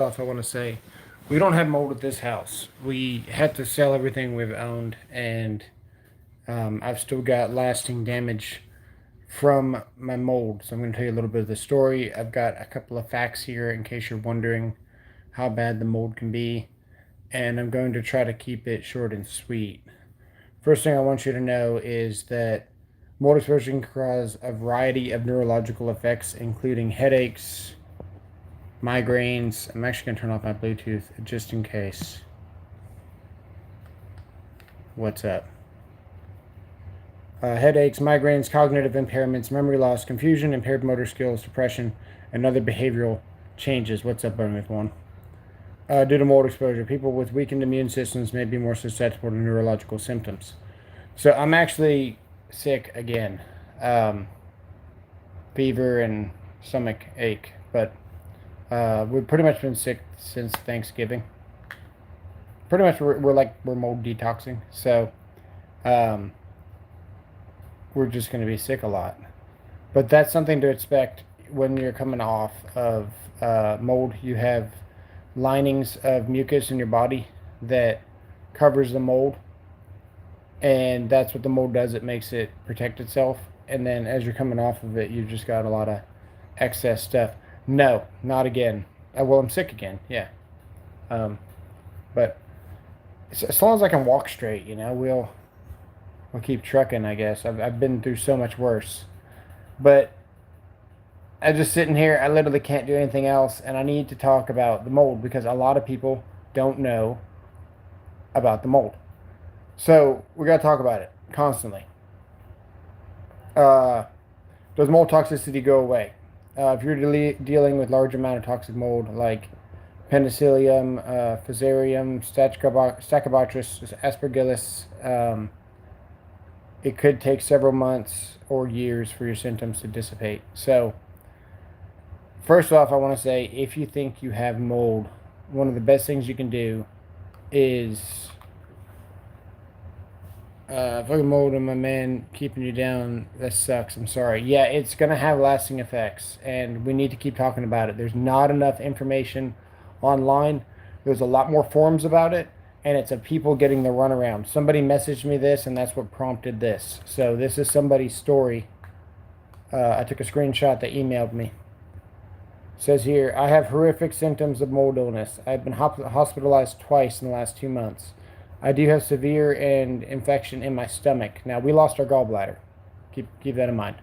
off, I want to say we don't have mold at this house. We had to sell everything we've owned, and I've still got lasting damage from my mold. So I'm going to tell you a little bit of the story. I've got a couple of facts here in case you're wondering how bad the mold can be, and I'm going to try to keep it short and sweet. First thing I want you to know is that mold exposure can cause a variety of neurological effects, including headaches, migraines. I'm actually going to turn off my Bluetooth just in case. What's up? Headaches, migraines, cognitive impairments, memory loss, confusion, impaired motor skills, depression, and other behavioral changes. What's up, Burn with one? Due to mold exposure, people with weakened immune systems may be more susceptible to neurological symptoms. So I'm actually sick again. Fever and stomach ache, but we've pretty much been sick since Thanksgiving. Pretty much we're mold detoxing, so um, we're just going to be sick a lot. But that's something to expect when you're coming off of mold. You have linings of mucus in your body that covers the mold, and that's what the mold does. It makes it protect itself, and then as you're coming off of it, you've just got a lot of excess stuff. No, not again. Well, I'm sick again. Yeah, but as long as I can walk straight, we'll keep trucking. I guess I've been through so much worse, but I'm just sitting here. I literally can't do anything else, and I need to talk about the mold because a lot of people don't know about the mold. So we got to talk about it constantly. Uh, does mold toxicity go away? If you're dealing with large amount of toxic mold like Penicillium, Fusarium, Stachybotrys, Aspergillus, it could take several months or years for your symptoms to dissipate. So, first off, I want to say if you think you have mold, one of the best things you can do is fucking mold and my man keeping you down. That sucks. I'm sorry. Yeah, it's gonna have lasting effects, and we need to keep talking about it. There's not enough information online. There's a lot more forums about it, and it's of people getting the runaround. Somebody messaged me this, and that's what prompted this. So this is somebody's story. I took a screenshot. They emailed me. It says here, I have horrific symptoms of mold illness. I've been hospitalized twice in the last 2 months. I do have severe and infection in my stomach. Now, we lost our gallbladder. Keep that in mind.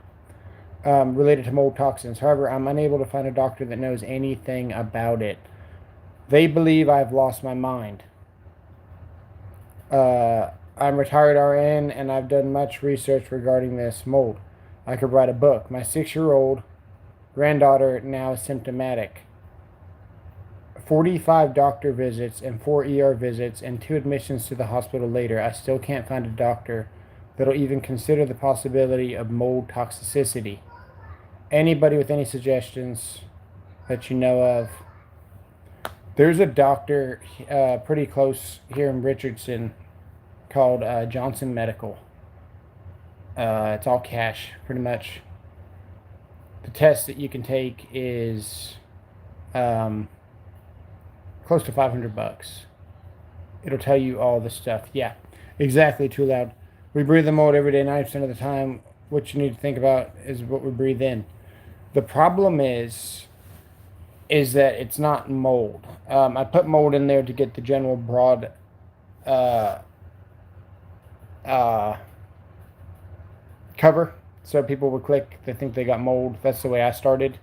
Related to mold toxins. However, I'm unable to find a doctor that knows anything about it. They believe I've lost my mind. I'm retired RN, and I've done much research regarding this mold. I could write a book. My 6-year-old granddaughter now is symptomatic. 45 doctor visits and 4 ER visits and 2 admissions to the hospital later, I still can't find a doctor that'll even consider the possibility of mold toxicity. Anybody with any suggestions that you know of? There's a doctor pretty close here in Richardson called Johnson Medical. It's all cash, pretty much. The test that you can take is close to $500. It'll tell you all the stuff. Yeah, exactly. Too loud. We breathe the mold every day, 90% of the time. What you need to think about is what we breathe in. The problem is that it's not mold. I put mold in there to get the general broad cover, so people would click. They think they got mold. That's the way I started.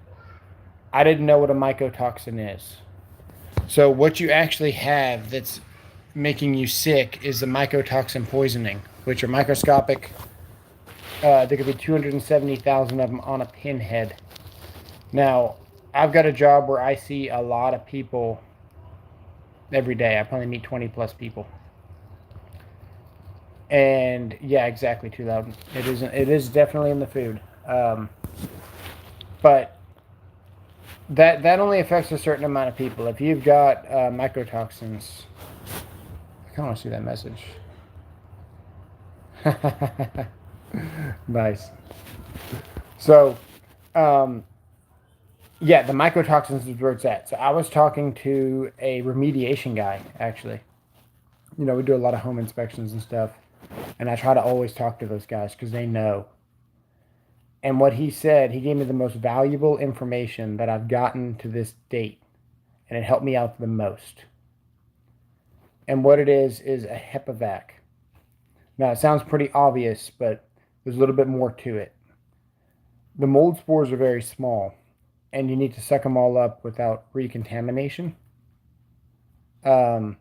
I didn't know what a mycotoxin is. So what you actually have that's making you sick is the mycotoxin poisoning, which are microscopic. There could be 270,000 of them on a pinhead. Now, I've got a job where I see a lot of people every day. I probably meet 20 plus people. And yeah, exactly, too loud. It isn't. It is definitely in the food. But that only affects a certain amount of people. If you've got mycotoxins, I kind of want to see that message. Nice. So, Yeah, the mycotoxins is where it's at. So I was talking to a remediation guy, actually. You know, we do a lot of home inspections and stuff. And I try to always talk to those guys because they know. And what he said, he gave me the most valuable information that I've gotten to this date. And it helped me out the most. And what it is a HEPA-vac. Now, it sounds pretty obvious, but there's a little bit more to it. The mold spores are very small, and you need to suck them all up without recontamination. The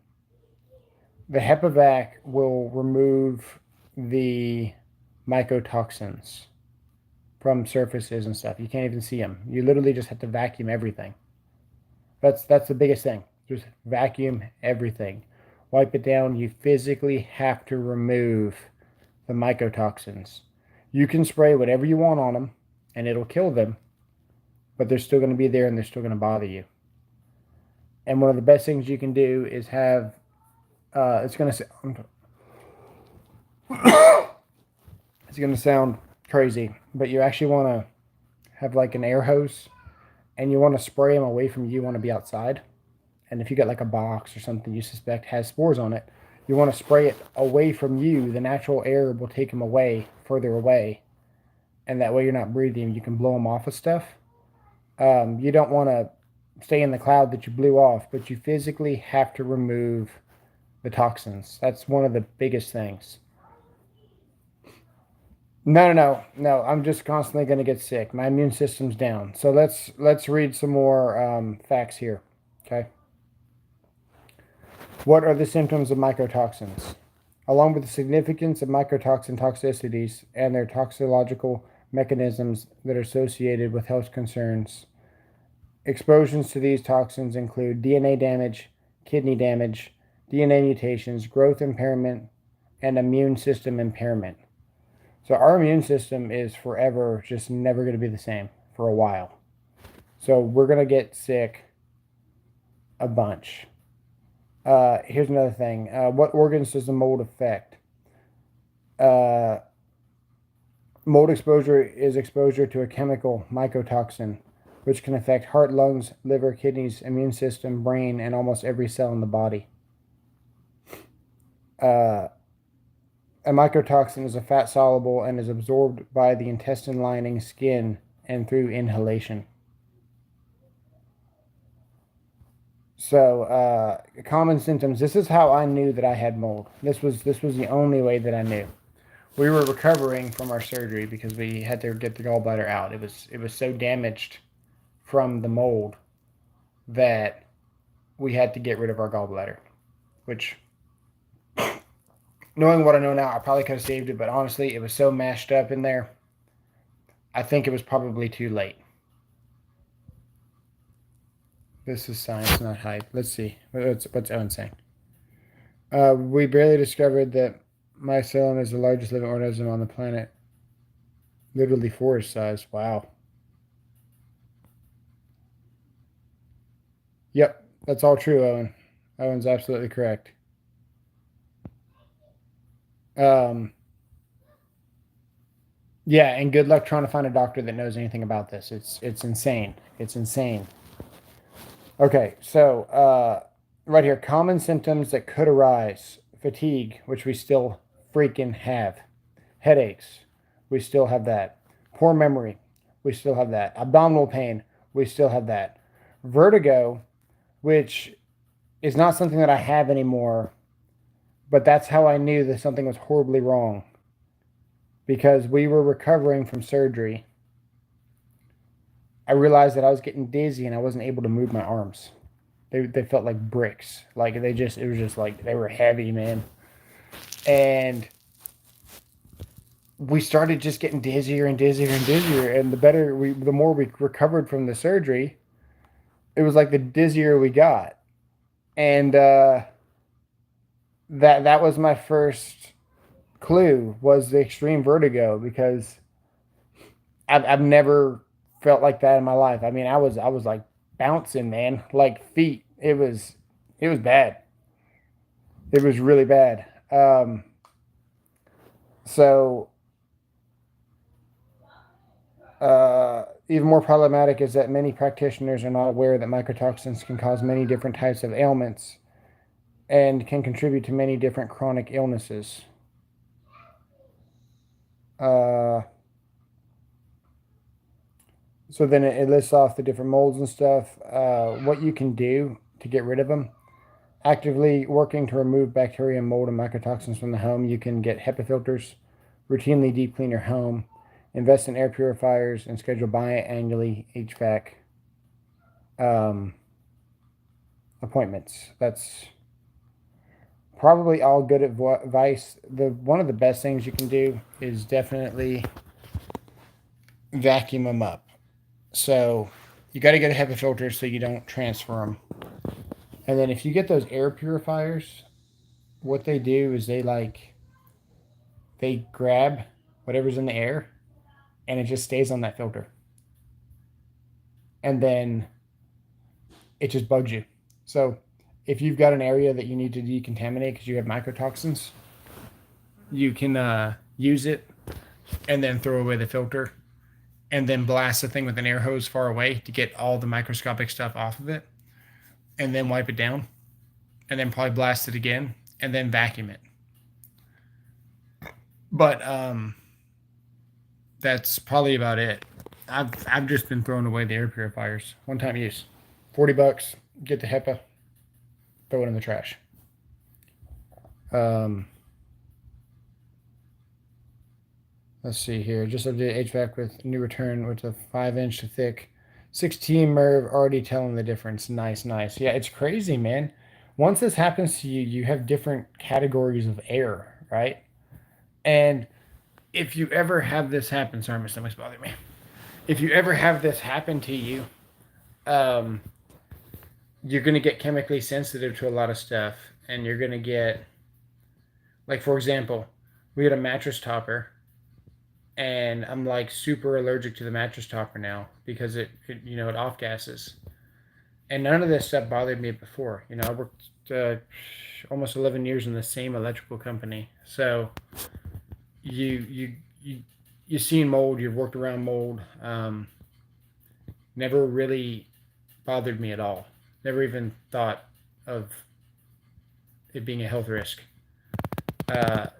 HEPA-vac will remove the mycotoxins from surfaces and stuff. You can't even see them. You literally just have to vacuum everything. That's the biggest thing. Just vacuum everything. Wipe it down. You physically have to remove the mycotoxins. You can spray whatever you want on them, and it'll kill them, but they're still going to be there and they're still going to bother you. And one of the best things you can do is have, it's going to sound crazy, but you actually want to have like an air hose and you want to spray them away from you. You want to be outside. And if you got like a box or something you suspect has spores on it, you want to spray it away from you. The natural air will take them away, further away. And that way you're not breathing. You can blow them off of stuff. You don't want to stay in the cloud that you blew off, but you physically have to remove the toxins. That's one of the biggest things. No. I'm just constantly going to get sick. My immune system's down. So let's read some more facts here. Okay. What are the symptoms of mycotoxins? Along with the significance of mycotoxin toxicities and their toxicological mechanisms that are associated with health concerns, exposures to these toxins include DNA damage, kidney damage, DNA mutations, growth impairment, and immune system impairment. So our immune system is forever just never going to be the same for a while. So we're going to get sick a bunch. Here's another thing. What organs does the mold affect? Mold exposure is exposure to a chemical mycotoxin, which can affect heart, lungs, liver, kidneys, immune system, brain, and almost every cell in the body. A mycotoxin is a fat soluble and is absorbed by the intestine lining, skin, and through inhalation. So, common symptoms. This is how I knew that I had mold. This was the only way that I knew. We were recovering from our surgery because we had to get the gallbladder out. It was so damaged from the mold that we had to get rid of our gallbladder. Which, knowing what I know now, I probably could have saved it, but honestly, it was so mashed up in there. I think it was probably too late. This is science, not hype. Let's see. What's Owen saying? We barely discovered that mycelium is the largest living organism on the planet. Literally forest size. Wow. Yep, that's all true, Owen. Owen's absolutely correct. Yeah, and good luck trying to find a doctor that knows anything about this. It's insane. It's insane. Okay, so right here, common symptoms that could arise: fatigue, which we still freaking have; headaches, we still have that; poor memory, we still have that; abdominal pain, we still have that; vertigo, which is not something that I have anymore, but that's how I knew that something was horribly wrong, because we were recovering from surgery. I realized that I was getting dizzy and I wasn't able to move my arms. They felt like bricks. Like it was just like they were heavy, man. And we started just getting dizzier and dizzier and dizzier. And the more we recovered from the surgery, it was like the dizzier we got. And that was my first clue, was the extreme vertigo, because I've never felt like that in my life. I mean, I was like bouncing, man, like feet. It was bad. It was really bad. So Even more problematic is that many practitioners are not aware that mycotoxins can cause many different types of ailments and can contribute to many different chronic illnesses. Uh, so then it lists off the different molds and stuff, what you can do to get rid of them. Actively working to remove bacteria, mold, and mycotoxins from the home, you can get HEPA filters, routinely deep clean your home, invest in air purifiers, and schedule biannually HVAC appointments. That's probably all good advice. One of the best things you can do is definitely vacuum them up. So you got to get a HEPA filter so you don't transfer them. And then if you get those air purifiers, what they do is they grab whatever's in the air and it just stays on that filter. And then it just bugs you. So if you've got an area that you need to decontaminate because you have mycotoxins, you can use it and then throw away the filter and then blast the thing with an air hose far away to get all the microscopic stuff off of it, and then wipe it down, and then probably blast it again, and then vacuum it. But that's probably about it. I've just been throwing away the air purifiers. One time use. $40. Get the HEPA. Throw it in the trash. Let's see here. Just updated HVAC with new return with a 5-inch thick 16 MERV, already telling the difference. Nice, nice. Yeah, it's crazy, man. Once this happens to you, you have different categories of air, right? And if you ever have this happen, sorry, my stomach's bothering me. If you ever have this happen to you, you're going to get chemically sensitive to a lot of stuff. And you're going to get, like, for example, we had a mattress topper. And I'm like super allergic to the mattress topper now because it off gases. And none of this stuff bothered me before. I worked almost 11 years in the same electrical company. So you've seen mold, you've worked around mold. Never really bothered me at all. Never even thought of it being a health risk.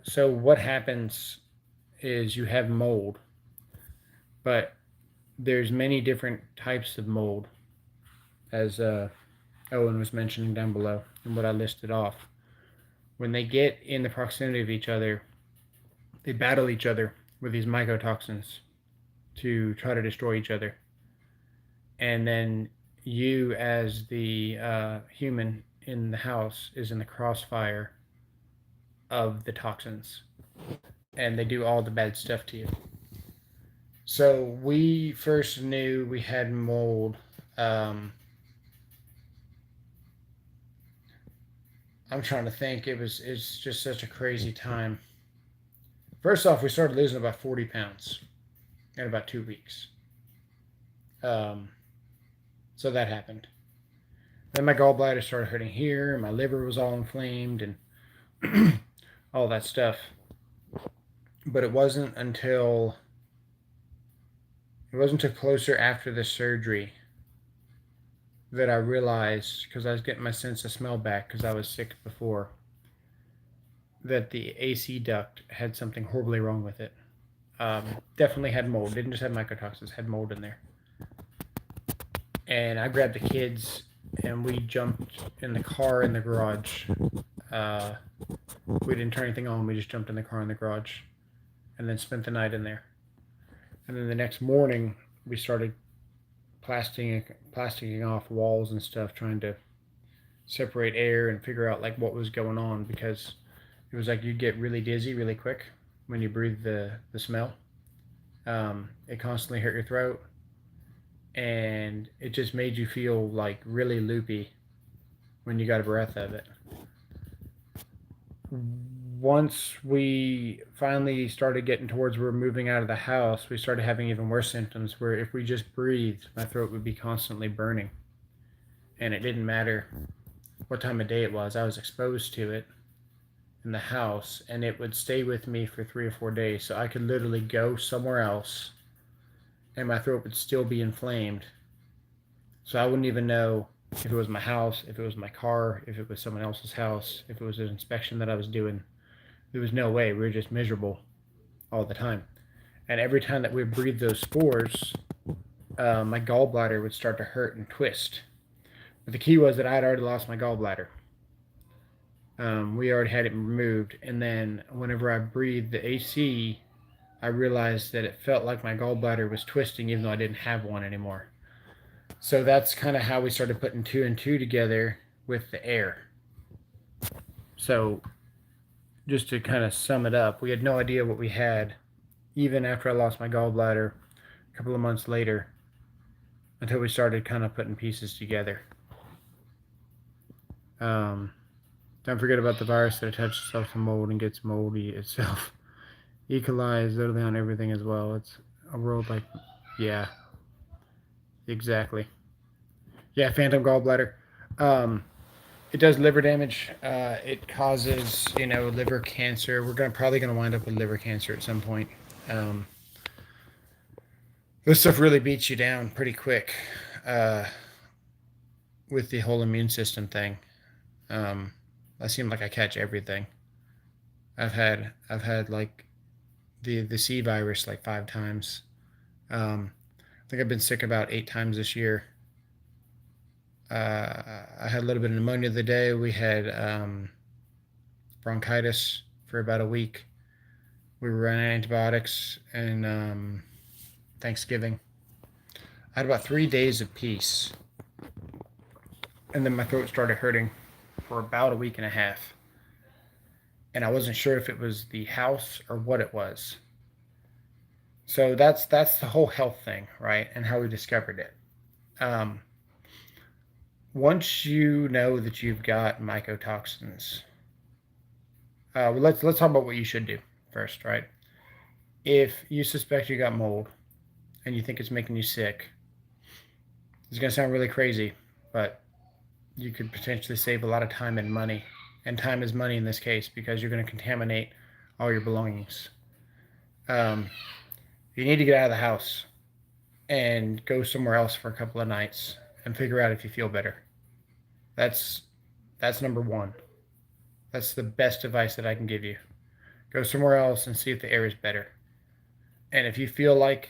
So what happens is you have mold, but there's many different types of mold, as Owen was mentioning down below and what I listed off. When they get in the proximity of each other, they battle each other with these mycotoxins to try to destroy each other. And then you, as the human in the house, is in the crossfire of the toxins, and they do all the bad stuff to you. So we first knew we had mold. I'm trying to think. It's just such a crazy time. First off, we started losing about 40 pounds in about 2 weeks. So that happened. Then my gallbladder started hurting here, and my liver was all inflamed, and all that stuff. But it wasn't until closer after the surgery that I realized, because I was getting my sense of smell back because I was sick before, that the AC duct had something horribly wrong with it. Definitely had mold. Didn't just have mycotoxins, had mold in there. And I grabbed the kids and we jumped in the car in the garage. We didn't turn anything on. We just jumped in the car in the garage and then spent the night in there. And then the next morning, we started plasticking off walls and stuff, trying to separate air and figure out like what was going on, because it was like you'd get really dizzy really quick when you breathe the smell. It constantly hurt your throat, and it just made you feel like really loopy when you got a breath of it. Once we finally started getting towards we were moving out of the house, we started having even worse symptoms where if we just breathed, my throat would be constantly burning. And it didn't matter what time of day it was. I was exposed to it in the house, and it would stay with me for 3 or 4 days. So I could literally go somewhere else and my throat would still be inflamed. So I wouldn't even know if it was my house, if it was my car, if it was someone else's house, if it was an inspection that I was doing. There was no way. We were just miserable all the time. And every time that we breathed those spores, my gallbladder would start to hurt and twist. But the key was that I had already lost my gallbladder. We already had it removed. And then whenever I breathed the AC, I realized that it felt like my gallbladder was twisting even though I didn't have one anymore. So that's kind of how we started putting two and two together with the air. So just to kind of sum it up, we had no idea what we had even after I lost my gallbladder a couple of months later until we started kind of putting pieces together. Don't forget about the virus that attaches itself to mold and gets moldy itself. E. coli is literally on everything as well. It's a world like, yeah, exactly. Yeah, phantom gallbladder. It does liver damage. It causes, liver cancer. We're probably gonna wind up with liver cancer at some point. This stuff really beats you down pretty quick with the whole immune system thing. I seem like I catch everything. I've had like the C virus like 5 times. I think I've been sick about 8 times this year. I had a little bit of pneumonia the day. We had bronchitis for about a week. We were running antibiotics and Thanksgiving. I had about 3 days of peace. And then my throat started hurting for about a week and a half. And I wasn't sure if it was the house or what it was. So that's the whole health thing, right? And how we discovered it. Once you know that you've got mycotoxins, let's talk about what you should do first, right? If you suspect you got mold and you think it's making you sick, it's going to sound really crazy, but you could potentially save a lot of time and money. And time is money in this case because you're going to contaminate all your belongings. You need to get out of the house and go somewhere else for a couple of nights and figure out if you feel better. That's number one. That's the best advice that I can give you. Go somewhere else and see if the air is better. And if you feel like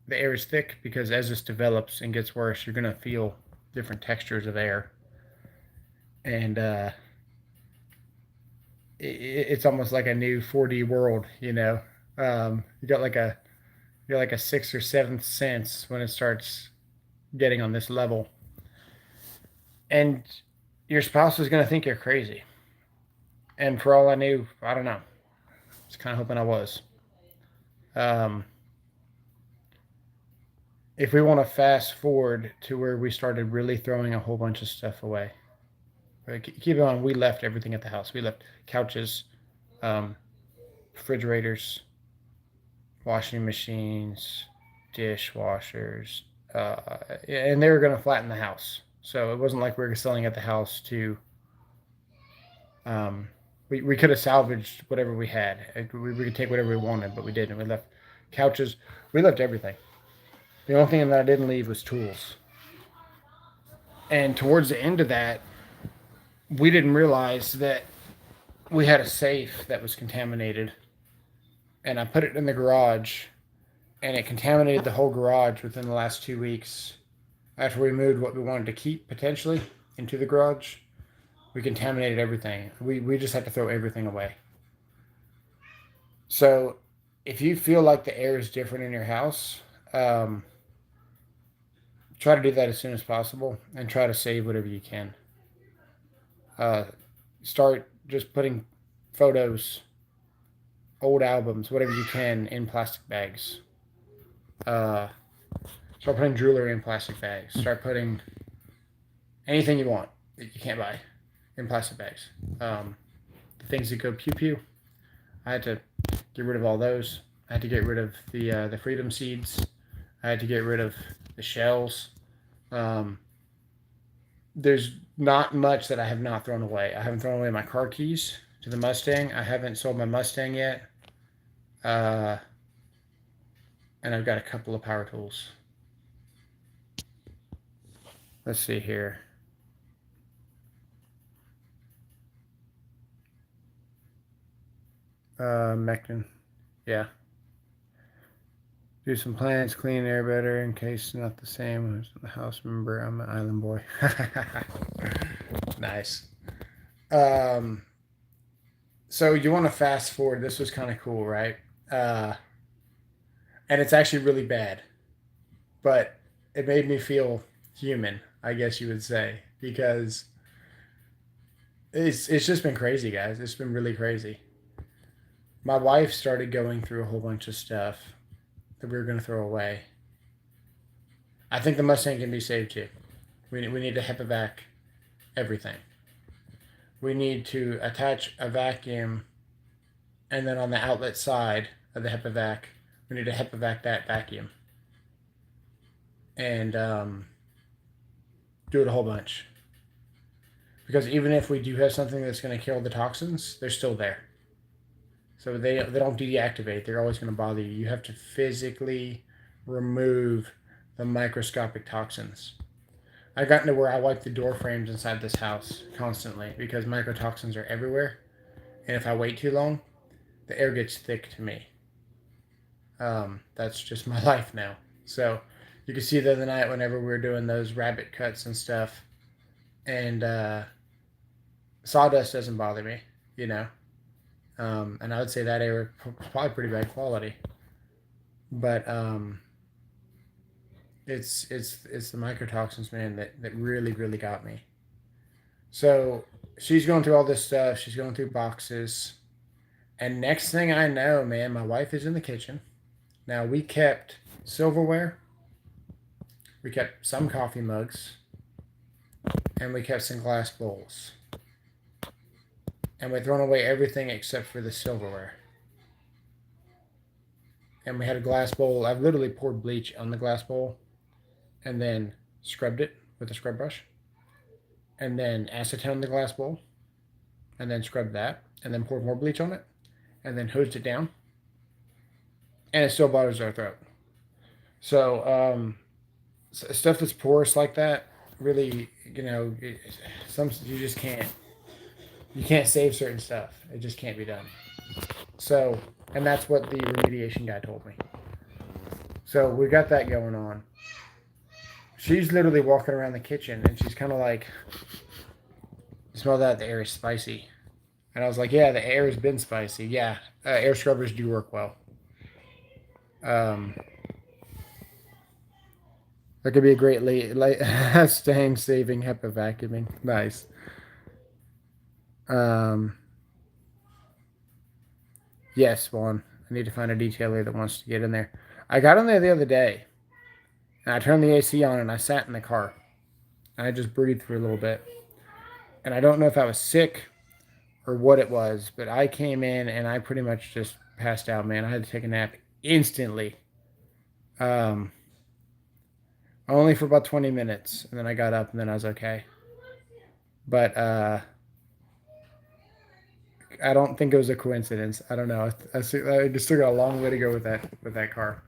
the air is thick, because as this develops and gets worse, you're going to feel different textures of air. And it's almost like a new 4D world, you got like a sixth or seventh sense when it starts getting on this level. And your spouse is going to think you're crazy. And for all I knew, I don't know. I was kind of hoping I was. If we want to fast forward to where we started really throwing a whole bunch of stuff away. Keep in mind, we left everything at the house. We left couches, refrigerators, washing machines, dishwashers, and they were going to flatten the house. So it wasn't like we were selling at the house to. We could have salvaged whatever we had. We could take whatever we wanted, but we didn't. We left couches. We left everything. The only thing that I didn't leave was tools. And towards the end of that, we didn't realize that we had a safe that was contaminated. And I put it in the garage, and it contaminated the whole garage within the last 2 weeks. After we moved what we wanted to keep, potentially, into the garage, we contaminated everything. We just had to throw everything away. So if you feel like the air is different in your house, try to do that as soon as possible and try to save whatever you can. Start just putting photos, old albums, whatever you can in plastic bags. Start putting jewelry in plastic bags. Start putting anything you want that you can't buy in plastic bags. The things that go pew pew, I had to get rid of all those. I had to get rid of the freedom seeds. I had to get rid of the shells. There's not much that I have not thrown away. I haven't thrown away my car keys to the Mustang. I haven't sold my Mustang yet. and I've got a couple of power tools. Let's see here. Mectin. Yeah. Do some plants, clean air better in case not the same as the house. Remember, I'm an island boy. Nice. Um, so you want to fast forward. This was kind of cool, right? Uh, and it's actually really bad, but it made me feel human, I guess you would say, because it's just been crazy, guys. It's been really crazy. My wife started going through a whole bunch of stuff that we were going to throw away. I think the Mustang can be saved too. We need to HEPA everything. We need to attach a vacuum, and then on the outlet side of the HEPA we need to HEPA that vacuum, and do it a whole bunch. Because even if we do have something that's going to kill the toxins, they're still there. So they don't deactivate. They're always going to bother you. You have to physically remove the microscopic toxins. I got to where I wipe the door frames inside this house constantly because microtoxins are everywhere. And if I wait too long, the air gets thick to me. That's just my life now. So you can see the other night whenever we were doing those rabbit cuts and stuff, and sawdust doesn't bother me, you know. And I would say that air was probably pretty bad quality, but it's the microtoxins, man, that really got me. So she's going through all this stuff. She's going through boxes, and next thing I know, man, my wife is in the kitchen. Now we kept silverware, we kept some coffee mugs, and we kept some glass bowls. And we'd thrown away everything except for the silverware. And we had a glass bowl. I've literally poured bleach on the glass bowl and then scrubbed it with a scrub brush. And then acetone the glass bowl and then scrubbed that and then poured more bleach on it and then hosed it down. And it still bothers our throat. So, stuff that's porous like that, really, some you just can't. You can't save certain stuff. It just can't be done. So, and that's what the remediation guy told me. So we got that going on. She's literally walking around the kitchen and she's kind of like, "You smell that? The air is spicy." And I was like, "Yeah, the air has been spicy. Yeah, air scrubbers do work well." Um, that could be a great staying saving HEPA vacuuming. Nice. Um, yes, Vaughn. I need to find a detailer that wants to get in there. I got in there the other day, and I turned the AC on, and I sat in the car, and I just breathed for a little bit. And I don't know if I was sick or what it was, but I came in and I pretty much just passed out, man. I had to take a nap instantly. Um, only for about 20 minutes, and then I got up, and then I was okay. But I don't think it was a coincidence. I don't know. I still got a long way to go with that car.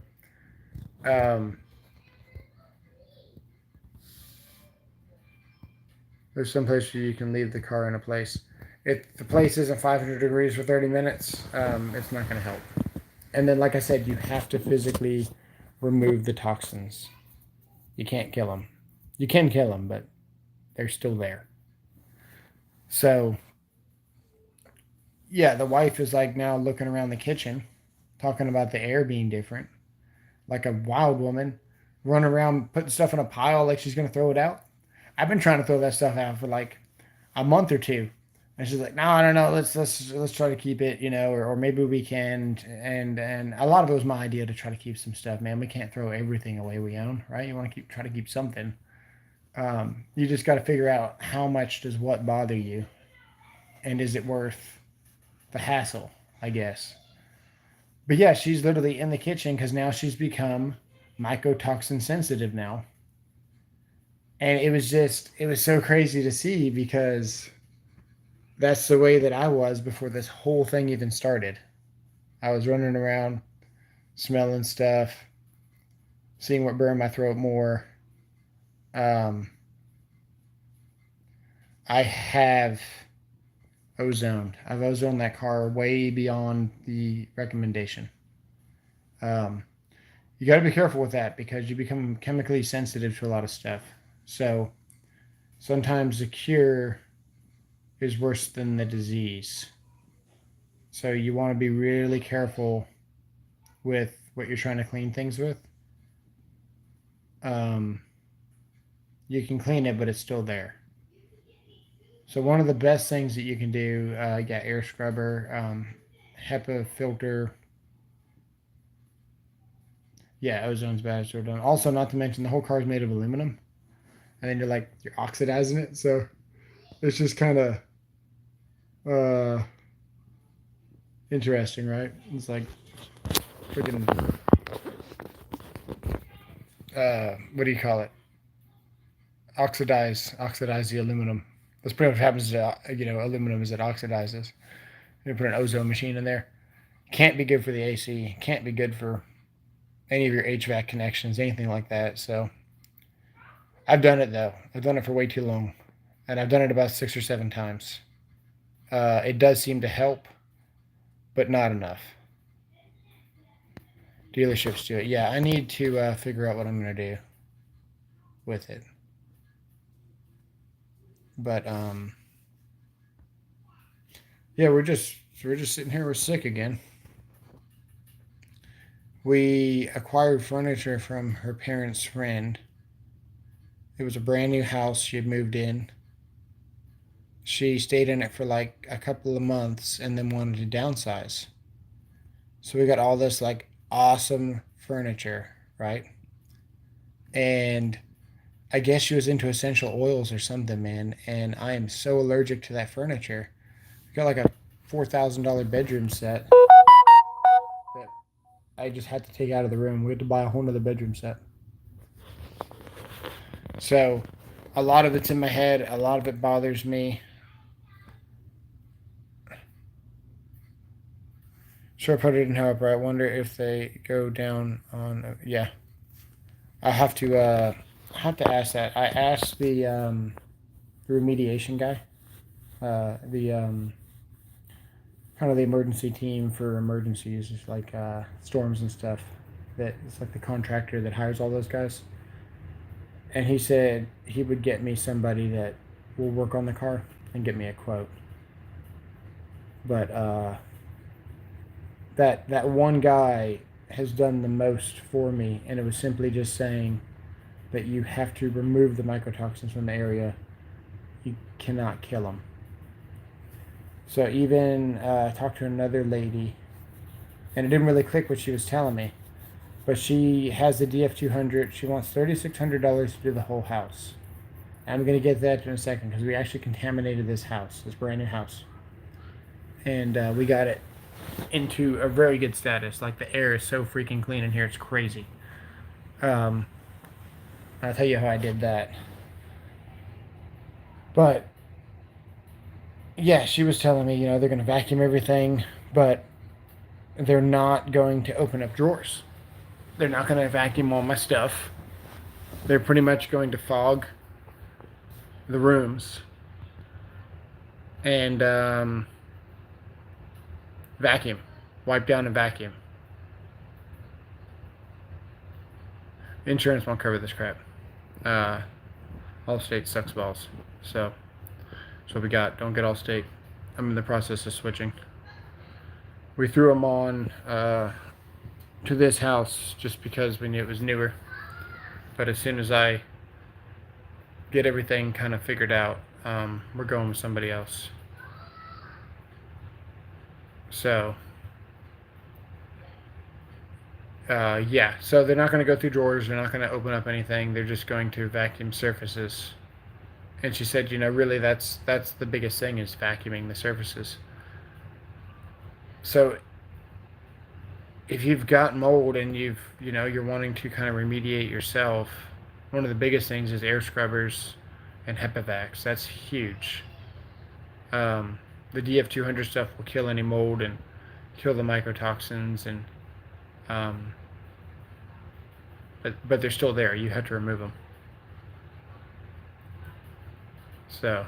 There's some place where you can leave the car in a place. If the place isn't 500 degrees for 30 minutes, it's not going to help. And then, like I said, you have to physically remove the toxins. You can't kill them. You can kill them, but they're still there. So, yeah, the wife is like now looking around the kitchen, talking about the air being different, like a wild woman, running around putting stuff in a pile like she's going to throw it out. I've been trying to throw that stuff out for like a month or two. And she's like, "No, I don't know. Let's try to keep it, or maybe we can." And a lot of it was my idea to try to keep some stuff, man. We can't throw everything away we own, right? You want to try to keep something. You just got to figure out how much does what bother you, and is it worth the hassle, I guess. But yeah, she's literally in the kitchen because now she's become mycotoxin sensitive now, and it was so crazy to see because that's the way that I was before this whole thing even started. I was running around smelling stuff. seeing what burned my throat more. Um, I have ozoned. I've ozoned that car way beyond the recommendation. Um, you got to be careful with that because you become chemically sensitive to a lot of stuff. So sometimes the cure is worse than the disease. So you want to be really careful with what you're trying to clean things with. Um, you can clean it, but it's still there. So one of the best things that you can do, air scrubber, HEPA filter. Yeah, ozone's bad. So done. Also, not to mention the whole car is made of aluminum, and then you're oxidizing it. So it's just kind of uh, interesting, right? It's like freaking what do you call it? Oxidize the aluminum. That's pretty much what happens to aluminum is it oxidizes. You put an ozone machine in there. Can't be good for the AC. Can't be good for any of your HVAC connections, anything like that. So I've done it though. I've done it for way too long, and I've done it about 6 or 7 times. It does seem to help, but not enough. Dealerships do it. Yeah, I need to figure out what I'm gonna do with it. But yeah, we're just sitting here. We're sick again. We acquired furniture from her parents' friend. It was a brand new house she had moved in. She stayed in it for like a couple of months and then wanted to downsize. So we got all this like awesome furniture, right? And I guess she was into essential oils or something, man. And I am so allergic to that furniture. We got like a $4,000 bedroom set that I just had to take out of the room. We had to buy a whole nother bedroom set. So a lot of it's in my head. A lot of it bothers me. Sure, put it in helper. I wonder if they go down on. Yeah, I have to ask that. I asked the remediation guy, the kind of the emergency team for emergencies, like storms and stuff. That it's like the contractor that hires all those guys. And he said he would get me somebody that will work on the car and get me a quote. But that one guy has done the most for me, and it was simply just saying that you have to remove the mycotoxins from the area. You cannot kill them. So even talked to another lady, and it didn't really click what she was telling me. But she has the DF200. She wants $3,600 to do the whole house. I'm going to get that in a second because we actually contaminated this house, this brand new house. And we got it into a very good status. Like the air is so freaking clean in here, it's crazy. I'll tell you how I did that. But yeah, she was telling me, they're going to vacuum everything, but they're not going to open up drawers. They're not going to vacuum all my stuff. They're pretty much going to fog the rooms and vacuum, wipe down and vacuum. Insurance won't cover this crap. Allstate sucks balls. So we got. Don't get Allstate. I'm in the process of switching. We threw them on to this house just because we knew it was newer. But as soon as I get everything kind of figured out, we're going with somebody else. So yeah, so they're not going to go through drawers. They're not going to open up anything. They're just going to vacuum surfaces. And she said, really that's the biggest thing is vacuuming the surfaces. So if you've got mold and you're wanting to kind of remediate yourself, one of the biggest things is air scrubbers and HEPA-Vacs. That's huge. The DF200 stuff will kill any mold and kill the mycotoxins, and but they're still there. You have to remove them. So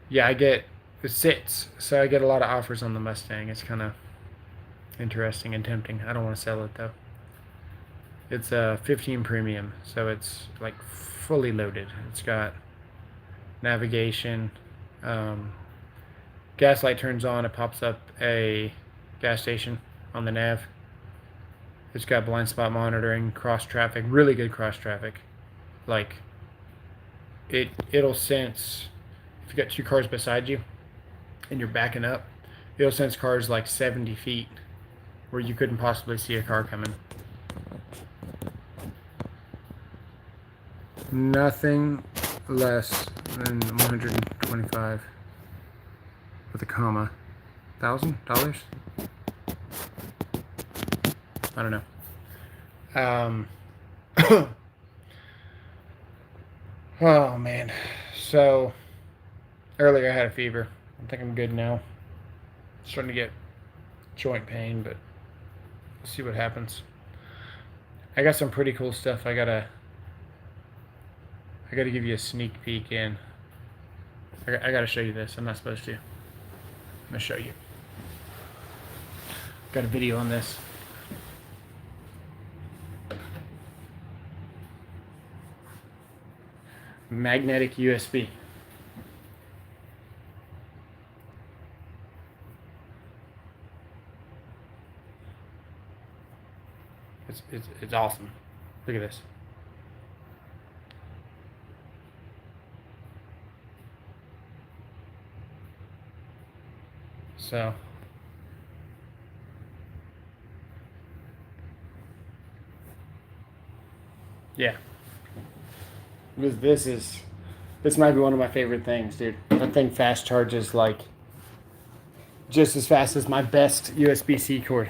yeah, I get the sits, so I get a lot of offers on the Mustang. It's kind of interesting and tempting. I don't want to sell it though. It's a 15 premium, so it's like fully loaded. It's got navigation. Um, Gas light turns on, it pops up a gas station on the nav. It's got blind spot monitoring, cross traffic, really good cross traffic. Like it'll sense if you got two cars beside you and you're backing up, it'll sense cars like 70 feet where you couldn't possibly see a car coming. Nothing less than 125 with a comma. $1,000? I don't know. Oh man. So earlier I had a fever. I think I'm good now. Starting to get joint pain, but we'll see what happens. I got some pretty cool stuff. I gotta give you a sneak peek in. I gotta show you this. I'm not supposed to. I'm gonna show you. Got a video on this. Magnetic USB. It's awesome. Look at this. So yeah, this might be one of my favorite things, dude. That thing fast charges like just as fast as my best USB-C cord.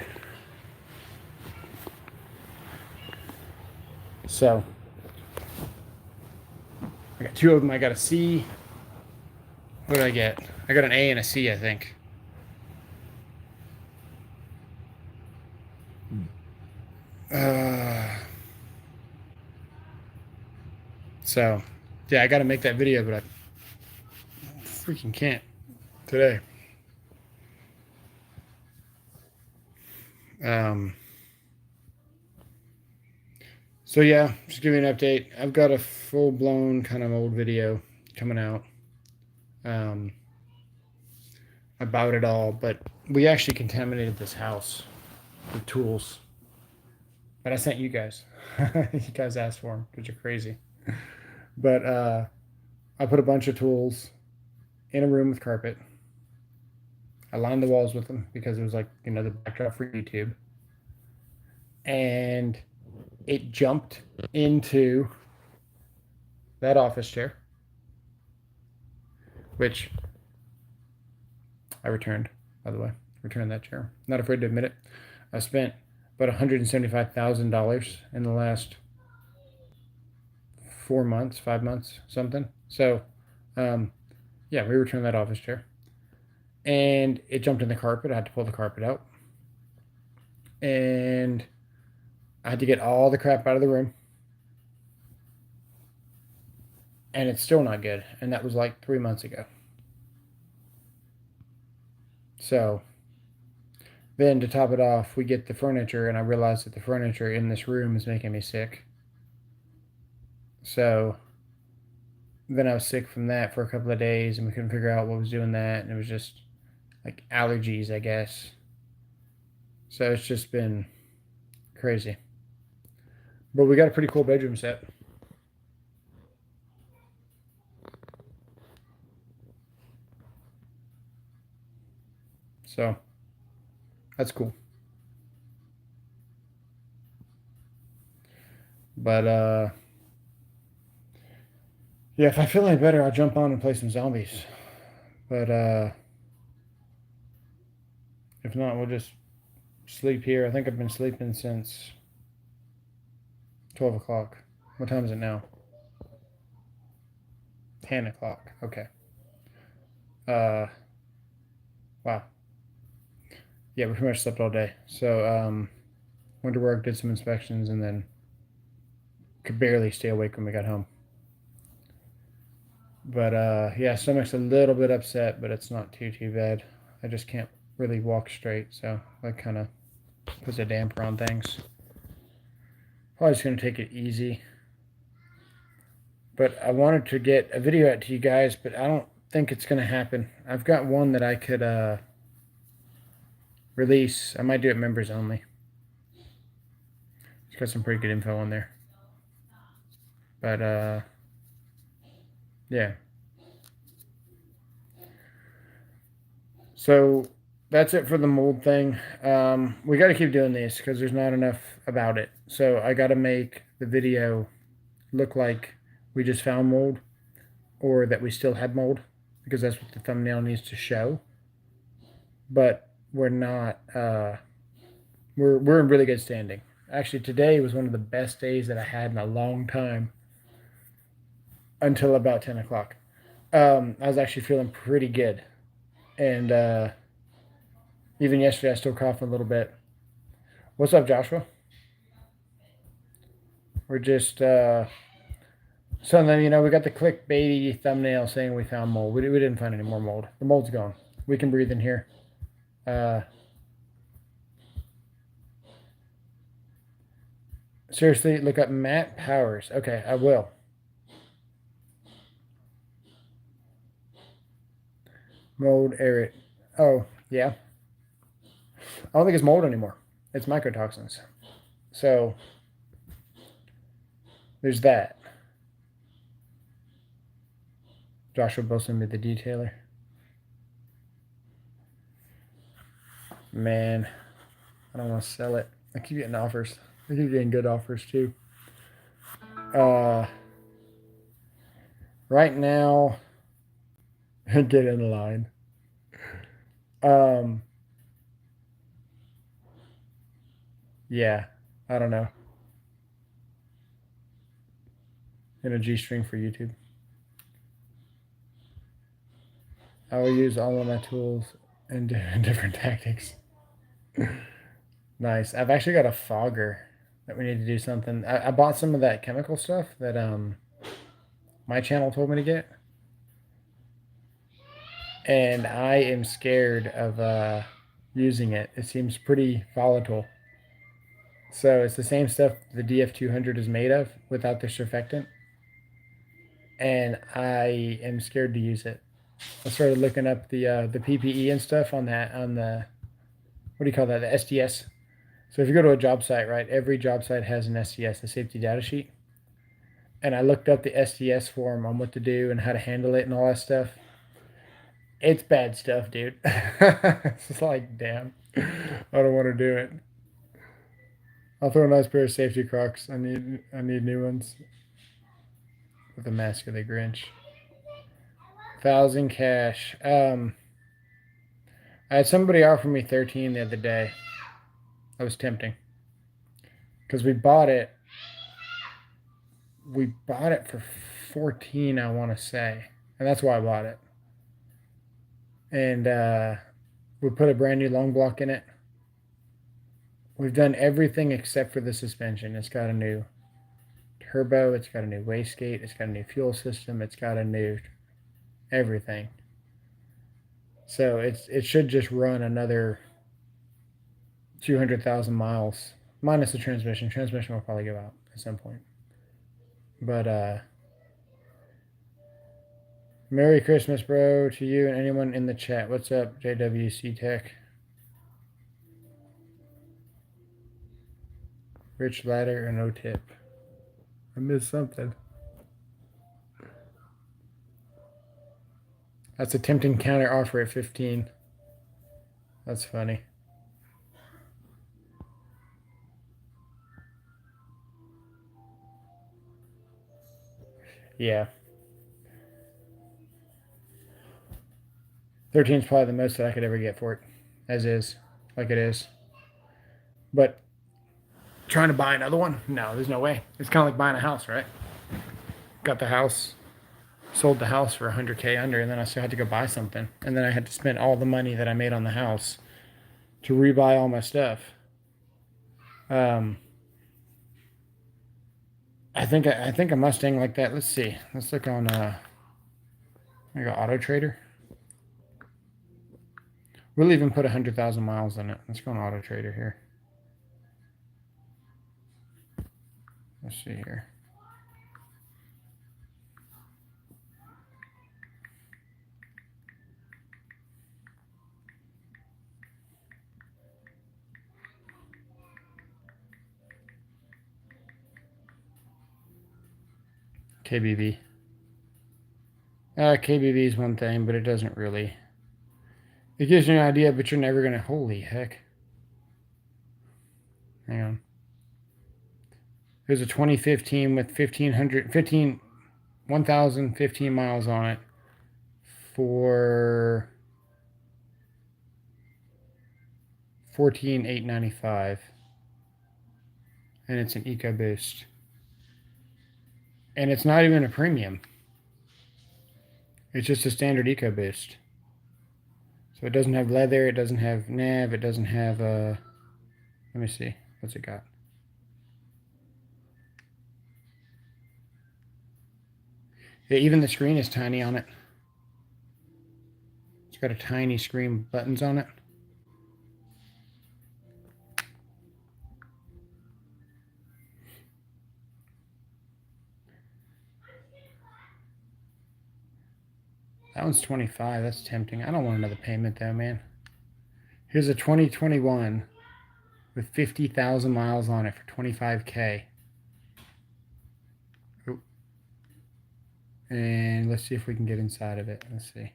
So I got two of them. I got a C. What did I get? I got an A and a C, I think. So yeah, I got to make that video, but I freaking can't today. So yeah, just give you an update. I've got a full-blown kind of old video coming out about it all, but we actually contaminated this house with tools that I sent you guys. You guys asked for them, which are crazy. But I put a bunch of tools in a room with carpet. I lined the walls with them because it was like, the backdrop for YouTube. And it jumped into that office chair, which I returned, by the way. Returned that chair. Not afraid to admit it. I spent about $175,000 in the last 4 months, 5 months, something. So, yeah, we returned that office chair. And it jumped in the carpet. I had to pull the carpet out. And I had to get all the crap out of the room. And it's still not good. And that was like 3 months ago. So then to top it off, we get the furniture, and I realized that the furniture in this room is making me sick. So then I was sick from that for a couple of days, and we couldn't figure out what was doing that. And it was just like allergies, I guess. So it's just been crazy. But we got a pretty cool bedroom set. So that's cool. But yeah, if I feel any better, I'll jump on and play some zombies. But if not, we'll just sleep here. I think I've been sleeping since 12 o'clock. What time is it now? 10 o'clock. Okay. Wow. Yeah, we pretty much slept all day. So went to work, did some inspections, and then could barely stay awake when we got home. But yeah, stomach's a little bit upset, but it's not too bad. I just can't really walk straight, so that kind of puts a damper on things. Probably just gonna take it easy. But I wanted to get a video out to you guys, but I don't think it's gonna happen. I've got one that I could release. I might do it members only. It's got some pretty good info on there. But yeah. So that's it for the mold thing. We got to keep doing these because there's not enough about it. So I got to make the video look like we just found mold or that we still had mold because that's what the thumbnail needs to show. But we're not. We're in really good standing. Actually, today was one of the best days that I had in a long time until about 10 o'clock. I was actually feeling pretty good. And even yesterday, I still coughing a little bit. What's up, Joshua? We're just so then we got the clickbaity thumbnail saying we found mold. We didn't find any more mold. The mold's gone. We can breathe in here. Seriously, look up Matt Powers. Okay, I will. Mold area. Oh yeah. I don't think it's mold anymore. It's mycotoxins. So there's that. Joshua will send me the detailer. Man, I don't want to sell it. I keep getting offers. I keep getting good offers too. Right now, get in line. Yeah, I don't know. In a G string for YouTube. I will use all of my tools and different tactics. Nice. I've actually got a fogger that we need to do something. I bought some of that chemical stuff that my channel told me to get. And I am scared of using it. It seems pretty volatile. So it's the same stuff the DF200 is made of without the surfactant. And I am scared to use it. I started looking up the PPE and stuff on the what do you call that, the SDS. So if you go to a job site, right, every job site has an SDS, a safety data sheet. And I looked up the SDS form on what to do and how to handle it and all that stuff. It's bad stuff, dude. It's just like, damn, I don't want to do it. I'll throw a nice pair of safety Crocs. I need new ones. With the Mask of the Grinch. 1,000 cash. I had somebody offer me 13 the other day. That was tempting. Because we bought it. We bought it for 14, I want to say. And that's why I bought it. And we put a brand new long block in it. We've done everything except for the suspension. It's got a new turbo. It's got a new wastegate. It's got a new fuel system. It's got a new everything. So it should just run another 200,000 miles minus the transmission. Transmission will probably go out at some point. But Merry Christmas, bro, to you and anyone in the chat. What's up, JWC Tech? Rich ladder or no tip? I missed something. That's a tempting counter offer at 15. That's funny. Yeah. 13 is probably the most that I could ever get for it, as is, like it is. But trying to buy another one? No, there's no way. It's kind of like buying a house, right? Got the house, sold the house for 100K under, and then I still had to go buy something. And then I had to spend all the money that I made on the house to rebuy all my stuff. I think a Mustang like that. Let's see. Let's look on I got Auto Trader. We'll even put 100,000 miles on it. Let's go on Auto Trader here. Let's see here. KBB. KBB is one thing, but it doesn't really. It gives you an idea, but you're never going to. Holy heck. Hang on. There's a 2015 with 1,015 miles on it for $14,895. And it's an EcoBoost. And it's not even a premium. It's just a standard EcoBoost. So it doesn't have leather, it doesn't have nav, it doesn't have let me see, what's it got? Yeah, even the screen is tiny on it. It's got a tiny screen buttons on it. That one's 25. That's tempting. I don't want another payment though, man. Here's a 2021 with 50,000 miles on it for $25K. Ooh. And let's see if we can get inside of it. Let's see.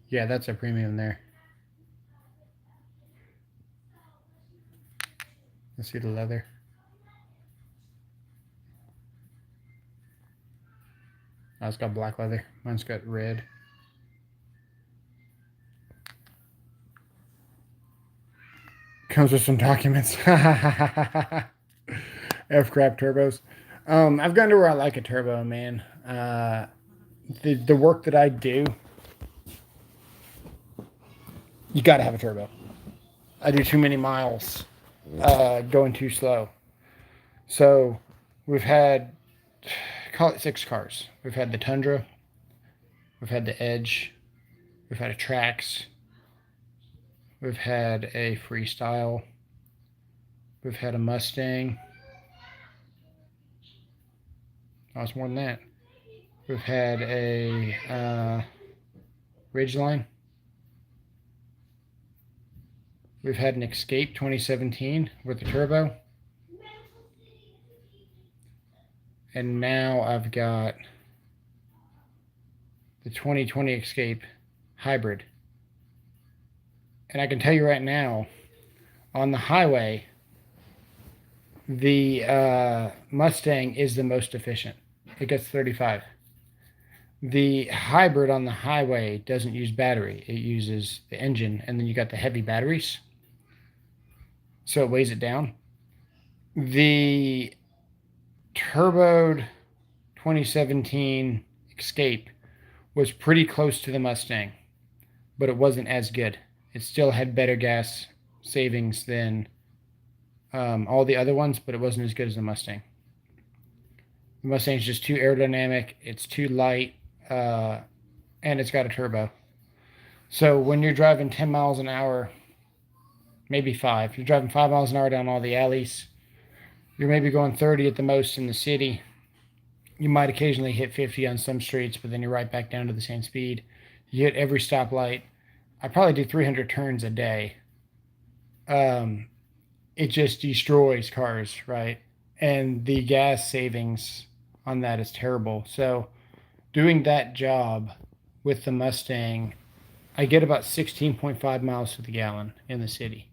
Yeah, that's a premium there. Let's see the leather. Oh, it's got black leather. Mine's got red. Comes with some documents. F-crap turbos. I've gotten to where I like a turbo, man. The work that I do, you got to have a turbo. I do too many miles going too slow. So we've had, call it 6 cars. We've had the Tundra. We've had the Edge. We've had a Trax. We've had a Freestyle. We've had a Mustang. Oh, it's more than that. We've had a Ridgeline. We've had an Escape 2017 with the turbo. And now I've got the 2020 Escape Hybrid. And I can tell you right now, on the highway, the Mustang is the most efficient. It gets 35. The hybrid on the highway doesn't use battery. It uses the engine, and then you got the heavy batteries. So it weighs it down. The turboed 2017 Escape was pretty close to the Mustang, but it wasn't as good. It still had better gas savings than all the other ones, but it wasn't as good as the Mustang. The Mustang's just too aerodynamic, it's too light, and it's got a turbo. So when you're driving 10 miles an hour, maybe 5, you're driving 5 miles an hour down all the alleys, you're maybe going 30 at the most in the city. You might occasionally hit 50 on some streets, but then you're right back down to the same speed. You hit every stoplight. I probably do 300 turns a day. It just destroys cars, right? And the gas savings on that is terrible. So doing that job with the Mustang, I get about 16.5 miles to the gallon in the city.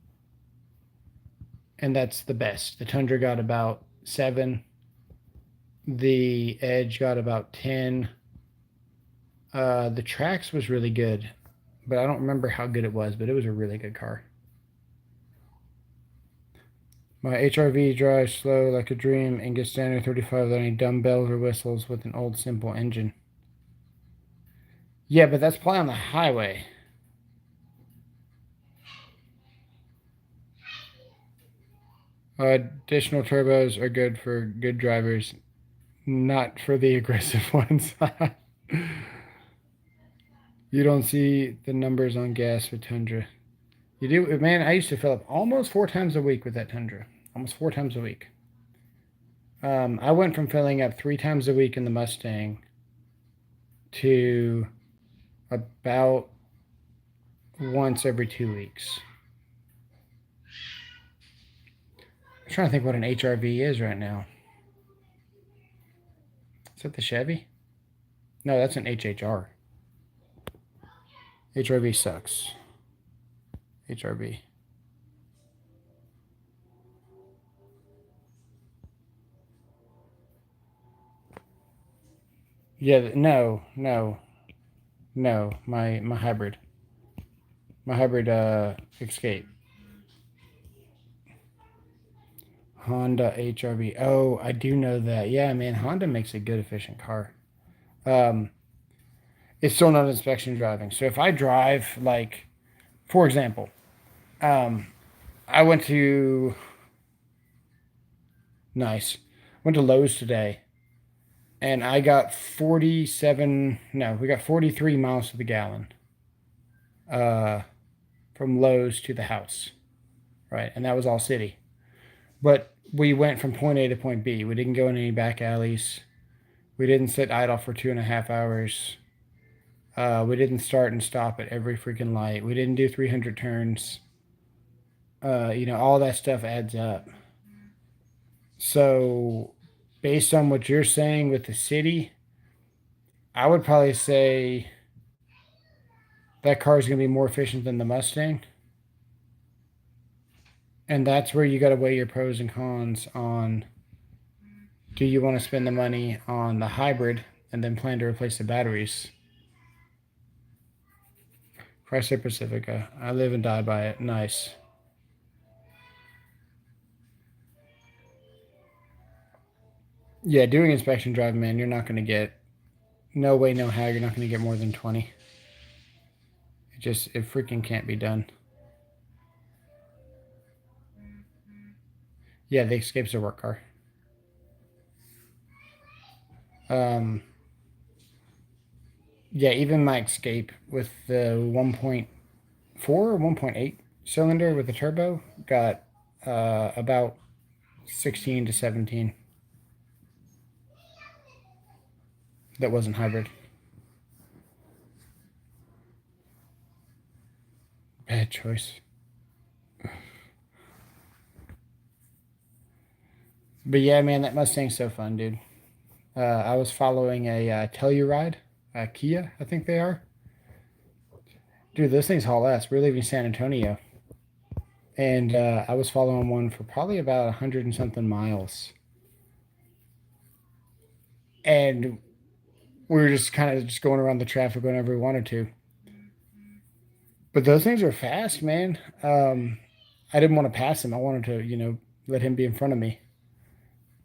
And that's the best. The Tundra got about 7. The Edge got about 10. The Trax was really good, but I don't remember how good it was, but it was a really good car. My HRV drives slow like a dream and gets down to 35 without any dumbbells or whistles with an old simple engine. Yeah, but that's probably on the highway. Additional turbos are good for good drivers, not for the aggressive ones. You don't see the numbers on gas with Tundra. You do, man. I used to fill up almost 4 times a week with that Tundra. Almost 4 times a week. I went from filling up 3 times a week in the Mustang to about once every 2 weeks. I'm trying to think what an HRV is right now. Is that the Chevy? No, that's an HHR. HRV sucks. HRV. Yeah, no. My hybrid. My hybrid Escape. Honda HRV. Oh, I do know that. Yeah, man, Honda makes a good efficient car. It's still not inspection driving. So if I drive, like, for example, I went to went to Lowe's today, and I got 47. No, we got 43 miles to the gallon. From Lowe's to the house, right? And that was all city. But we went from point A to point B. We didn't go in any back alleys. We didn't sit idle for 2.5 hours. We didn't start and stop at every freaking light. We didn't do 300 turns. All that stuff adds up. So, based on what you're saying with the city, I would probably say that car is going to be more efficient than the Mustang. And that's where you got to weigh your pros and cons on, do you want to spend the money on the hybrid and then plan to replace the batteries? Chrysler Pacifica. I live and die by it. Nice. Yeah, doing inspection drive, man, you're not going to get, no way, no how, you're not going to get more than 20. It freaking can't be done. Yeah, the Escape's a work car. Yeah, even my Escape with the 1.4 or 1.8 cylinder with the turbo got about 16 to 17. That wasn't hybrid. Bad choice. But yeah, man, that Mustang's so fun, dude. I was following a Telluride, Kia, I think they are. Dude, those things haul ass. We're leaving San Antonio. And I was following one for probably about 100 and something miles. And we were just kind of just going around the traffic whenever we wanted to. But those things are fast, man. I didn't want to pass him. I wanted to, let him be in front of me.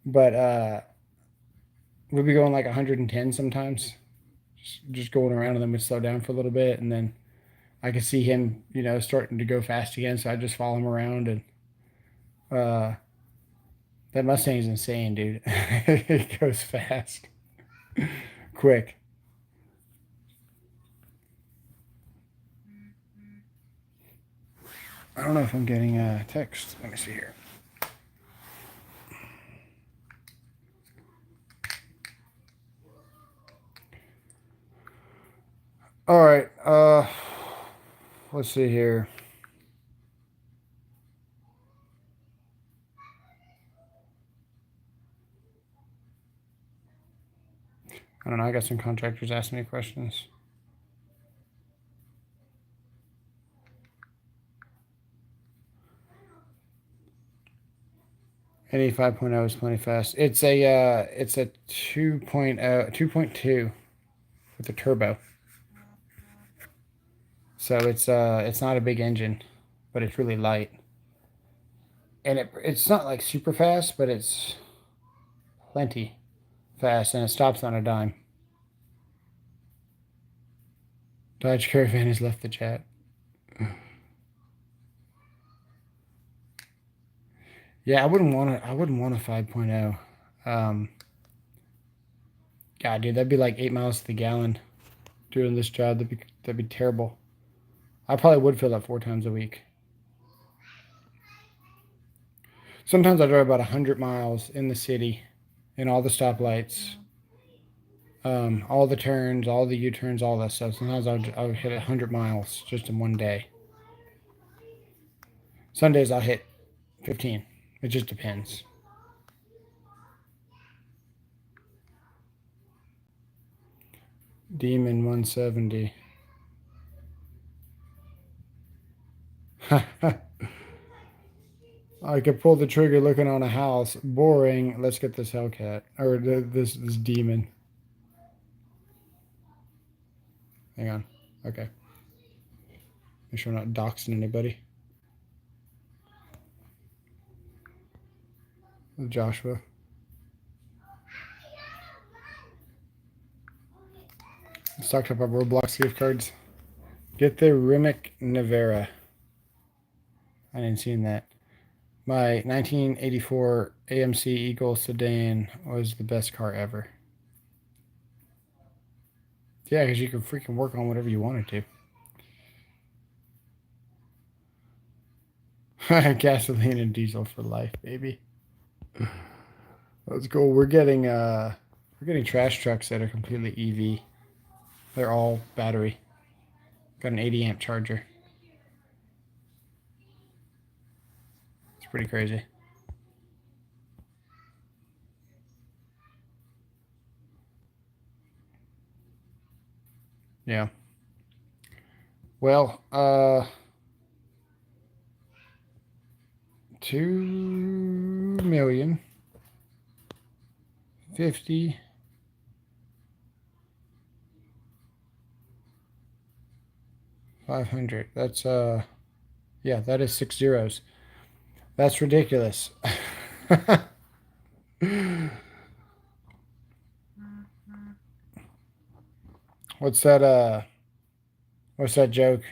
But we'd be going like 110 sometimes, just going around, and then we'd slow down for a little bit, and then I could see him, starting to go fast again. So I just follow him around, and that Mustang is insane, dude. It goes fast, quick. I don't know if I'm getting a text. Let me see here. All right. Let's see here. I don't know. I got some contractors asking me questions. NE 5.0 is plenty fast. It's a 2.2 with a turbo. So it's not a big engine, but it's really light. And it's not like super fast, but it's plenty fast, and it stops on a dime. Dodge Caravan has left the chat. Yeah, I wouldn't want a 5.0. God, dude, that'd be like 8 miles to the gallon doing this job. That'd be terrible. I probably would fill that 4 times a week. Sometimes I drive about 100 miles in the city, in all the stoplights, all the turns, all the U-turns, all that stuff. Sometimes I would hit 100 miles just in one day. Some days I'll hit 15. It just depends. Demon 170. I could pull the trigger looking on a house. Boring. Let's get this Hellcat. Or this demon. Hang on. Okay. Make sure I'm not doxing anybody. Joshua. Stocked up our Roblox gift cards. Get the Rimac Nevera. I didn't see that. My 1984 AMC Eagle sedan was the best car ever. Yeah, because you can freaking work on whatever you wanted to. Gasoline and diesel for life, baby. Let's go. We're getting trash trucks that are completely EV. They're all battery. Got an 80 amp charger. It's pretty crazy. Yeah. Well, 2,050,000. $500. That's yeah, that is 6 zeros. That's ridiculous. What's that joke?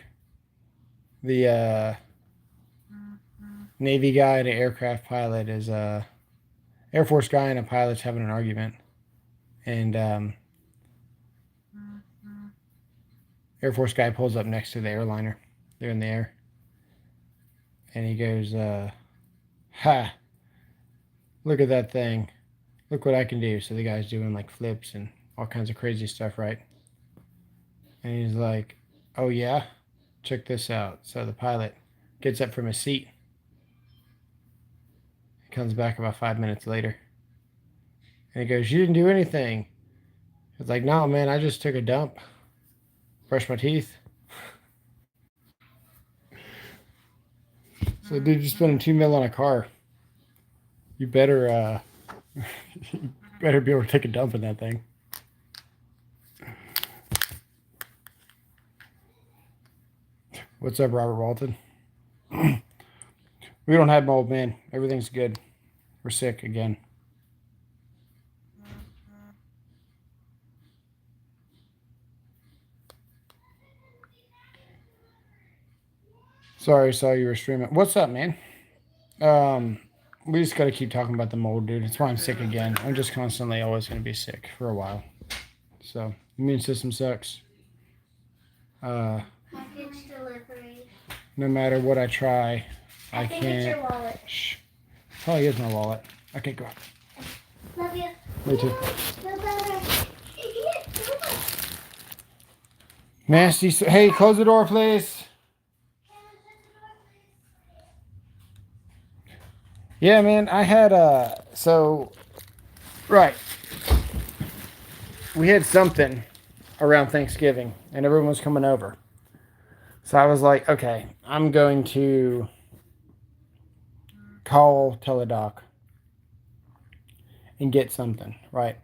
The Navy guy and an aircraft pilot is Air Force guy and a pilot's having an argument. And Air Force guy pulls up next to the airliner. They're in the air. And he goes, ha, look at that thing. Look what I can do. So the guy's doing like flips and all kinds of crazy stuff, right? And he's like, oh yeah? Check this out. So the pilot gets up from his seat. He comes back about 5 minutes later. And he goes, you didn't do anything. It's like, no, man, I just took a dump. Brushed my teeth. So, dude, you're spending $2 million on a car. You better, you better be able to take a dump in that thing. What's up, Robert Walton? We don't have mold, man. Everything's good. We're sick again. Sorry, saw you were streaming. What's up, man? We just gotta keep talking about the mold, dude. That's why I'm sick again. I'm just constantly always gonna be sick for a while. So, immune system sucks. Package delivery. No matter what I try, I think can't. it's your wallet. Shh. Probably is my wallet. Okay, go. Love you. Me too. Feel better. Nasty. Hey, close the door, please. Yeah, man. I had right. We had something around Thanksgiving, and everyone was coming over. So I was like, okay, I'm going to call Teledoc and get something, right?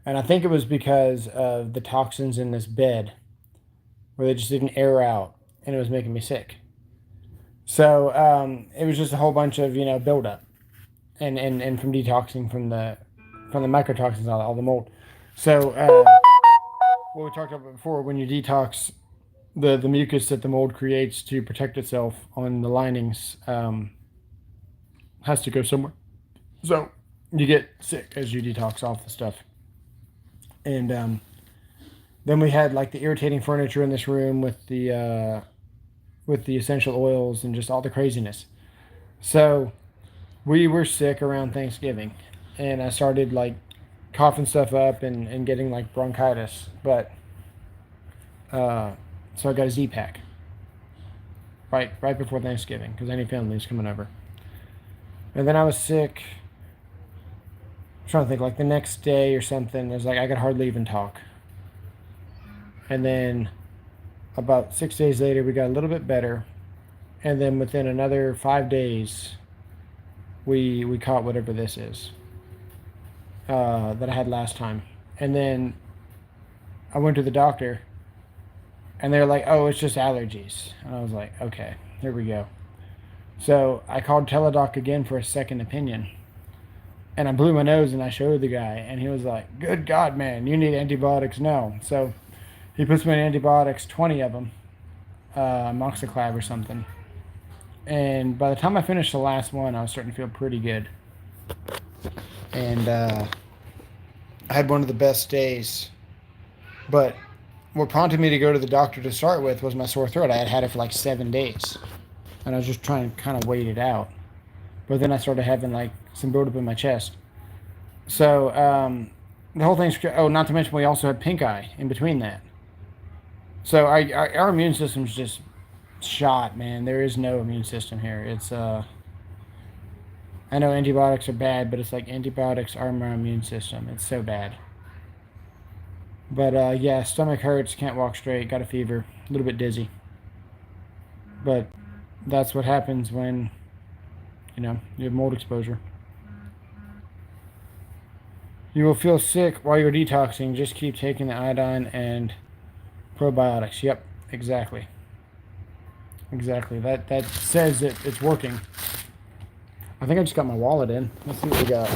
And I think it was because of the toxins in this bed where they just didn't air out, and it was making me sick. So it was just a whole bunch of, buildup and from detoxing from the mycotoxins, all the mold. So what we talked about before, when you detox the mucus that the mold creates to protect itself on the linings has to go somewhere. So you get sick as you detox off the stuff. And then we had like the irritating furniture in this room with the essential oils and just all the craziness. So we were sick around Thanksgiving, and I started like coughing stuff up and getting like bronchitis. But so I got a Z pack right before Thanksgiving because any family was coming over. And then I was sick. I'm trying to think, like the next day or something. It was like I could hardly even talk. And then about 6 days later, we got a little bit better. And then within another 5 days, we caught whatever this is that I had last time. And then I went to the doctor, and they're like, "Oh, it's just allergies." And I was like, "Okay, here we go." So I called Teladoc again for a second opinion, and I blew my nose and I showed the guy, and he was like, "Good God, man, you need antibiotics now." So he puts me on antibiotics, 20 of them, Moxiclav or something. And by the time I finished the last one, I was starting to feel pretty good. And I had one of the best days. But what prompted me to go to the doctor to start with was my sore throat. I had had it for like 7 days. And I was just trying to kind of wait it out. But then I started having like some buildup in my chest. So the whole thing's, oh, not to mention we also had pink eye in between that. So our immune system's just shot, man. There is no immune system here. It's I know antibiotics are bad, but it's like antibiotics are my immune system. It's so bad. But yeah, stomach hurts, can't walk straight, got a fever, a little bit dizzy. But that's what happens when you have mold exposure. You will feel sick while you're detoxing. Just keep taking the iodine and probiotics. Yep, exactly. Exactly. That says that it's working. I think I just got my wallet in. Let's see what we got.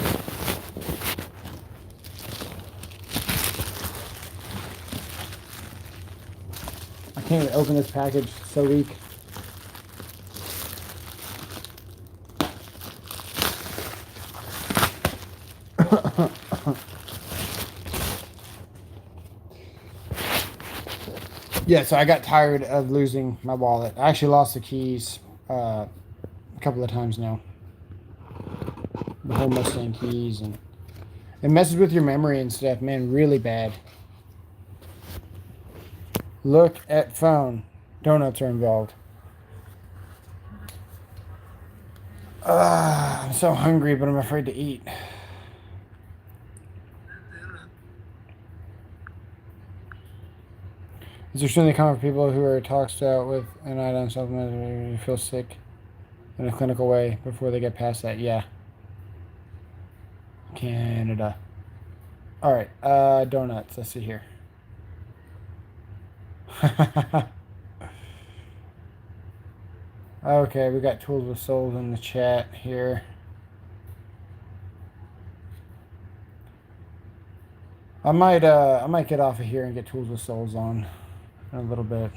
I can't even open this package. It's so weak. Yeah, so I got tired of losing my wallet. I actually lost the keys a couple of times now. The whole Mustang keys, and it messes with your memory and stuff, man, really bad. Look at phone. Donuts are involved. I'm so hungry, but I'm afraid to eat. Is there something common for people who are toxed out with an iodine supplement who feel sick in a clinical way before they get past that? Yeah. Canada. All right. Donuts. Let's see here. Okay, we got Tools with Souls in the chat here. I might get off of here and get Tools with Souls on in a little bit.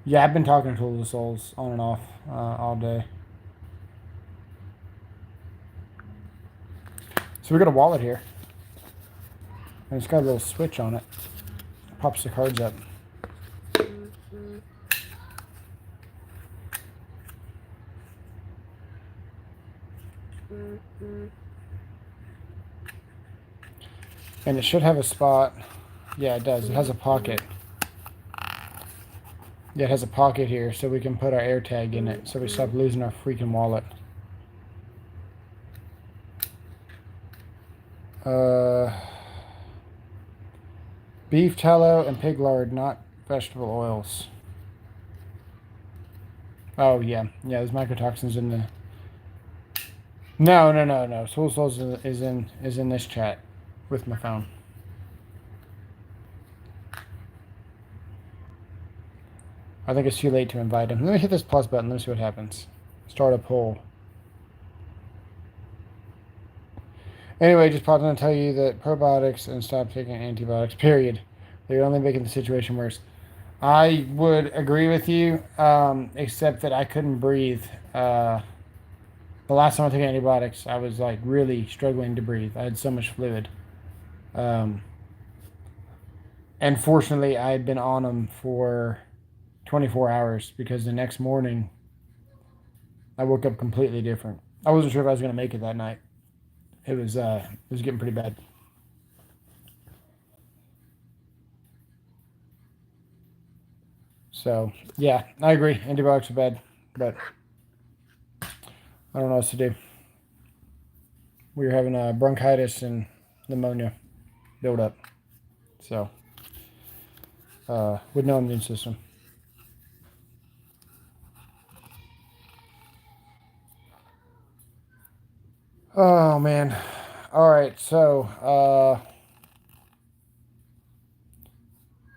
Yeah, I've been talking to Tools with Souls on and off all day. So we got a wallet here, and it's got a little switch on it. Pops the cards up. And it should have a spot. Yeah, it does. It has a pocket. Yeah, it has a pocket here, so we can put our AirTag in it, so we stop losing our freaking wallet. Beef tallow and pig lard, not vegetable oils. Oh yeah, there's mycotoxins in the. No. Soul Souls is in this chat with my phone. I think it's too late to invite him. Let me hit this plus button. Let me see what happens. Start a poll. Anyway, just popped in to tell you that probiotics and stop taking antibiotics, period. They're only making the situation worse. I would agree with you, except that I couldn't breathe. The last time I took antibiotics, I was like really struggling to breathe. I had so much fluid. Um, and fortunately, I had been on them for 24 hours because the next morning I woke up completely different. I wasn't sure if I was going to make it that night. It was getting pretty bad. So yeah, I agree. Antibiotics are bad, but I don't know what to do. We were having bronchitis and pneumonia build up. So with no immune system. Oh man. All right. So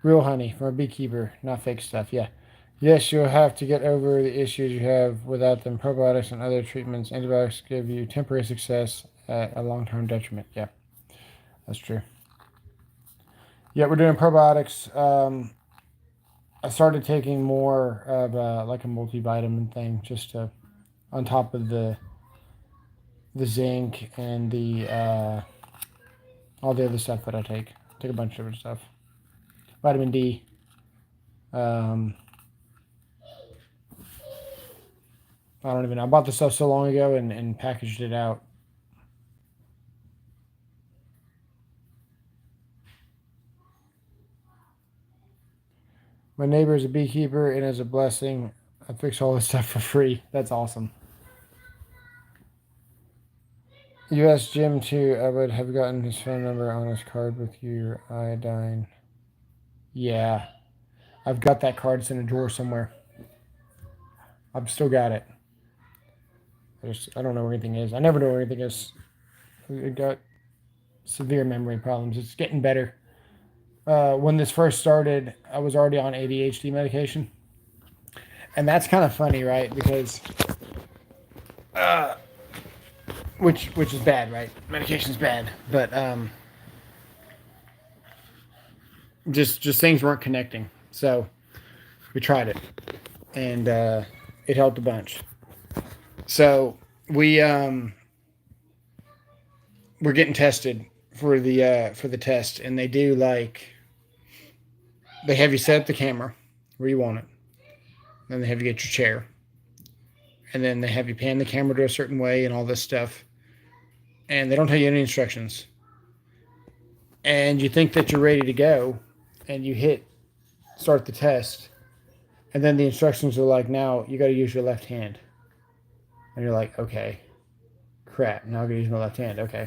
real honey from a beekeeper, not fake stuff. Yeah. Yes, you'll have to get over the issues you have without them. Probiotics and other treatments, antibiotics give you temporary success at a long-term detriment. Yeah, that's true. Yeah, we're doing probiotics. I started taking more of like a multivitamin thing, just to on top of the zinc and the all the other stuff that I take. Take a bunch of different stuff. Vitamin D. Um, I don't even know. I bought the stuff so long ago and packaged it out. My neighbor is a beekeeper and is a blessing. I fix all this stuff for free. That's awesome. You asked Jim too. I would have gotten his phone number on his card with your iodine. Yeah, I've got that card. It's in a drawer somewhere. I've still got it. I don't know where anything is. I never know where anything is. I got severe memory problems. It's getting better. When this first started, I was already on ADHD medication, and that's kind of funny, right? Because which is bad, right? Medication's bad, but just things weren't connecting. So we tried it, and it helped a bunch. So we we're getting tested for the test, and they do like they have you set up the camera where you want it, then they have you get your chair, and then they have you pan the camera to a certain way and all this stuff, and they don't tell you any instructions, and you think that you're ready to go, and you hit start the test, and then the instructions are like, now you got to use your left hand, and you're like, okay, crap, now I got to use my left hand. Okay,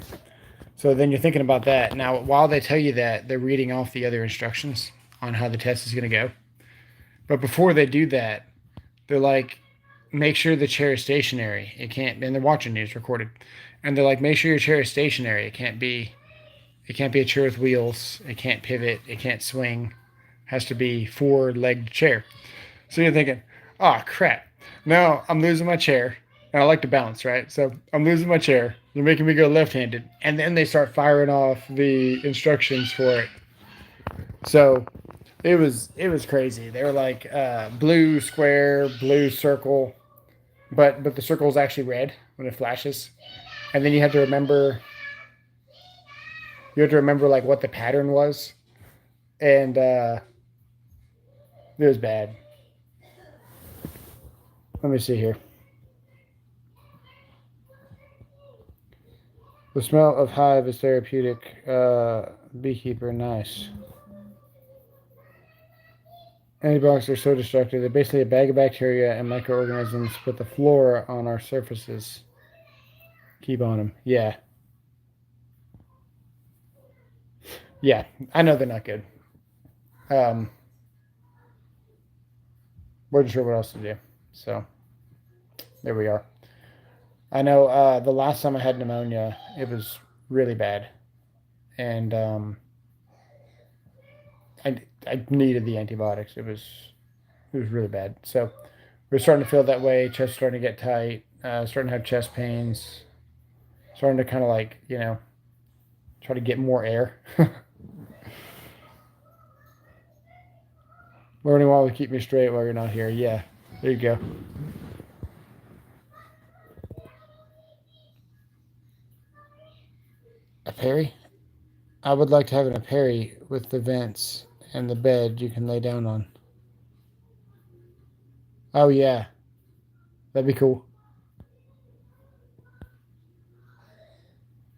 so then you're thinking about that. Now, while they tell you that, they're reading off the other instructions on how the test is going to go. But before they do that, they're like, make sure the chair is stationary. It can't, and they're watching news recorded, and they're like, make sure your chair is stationary. It can't be a chair with wheels. It can't pivot. It can't swing. It has to be four-legged chair. So you're thinking, oh crap! Now I'm losing my chair, and I like to balance, right? So I'm losing my chair. They're making me go left-handed, and then they start firing off the instructions for it. So it was crazy. They were like blue square, blue circle, but the circle is actually red when it flashes, and then you have to remember like what the pattern was, and it was bad. Let me see here. The smell of hive is therapeutic. Beekeeper, nice. Antibiotics are so destructive. They're basically a bag of bacteria and microorganisms put the flora on our surfaces. Keep on them. Yeah. Yeah. I know they're not good. Um, wasn't sure what else to do. So there we are. I know the last time I had pneumonia, it was really bad. And I needed the antibiotics. It was really bad. So we're starting to feel that way. Chest starting to get tight. Starting to have chest pains. Starting to kind of like Try to get more air. Learning while we keep me straight while you're not here. Yeah, there you go. A Perry? I would like to have an Perry with the vents and the bed you can lay down on. Oh, yeah. That'd be cool.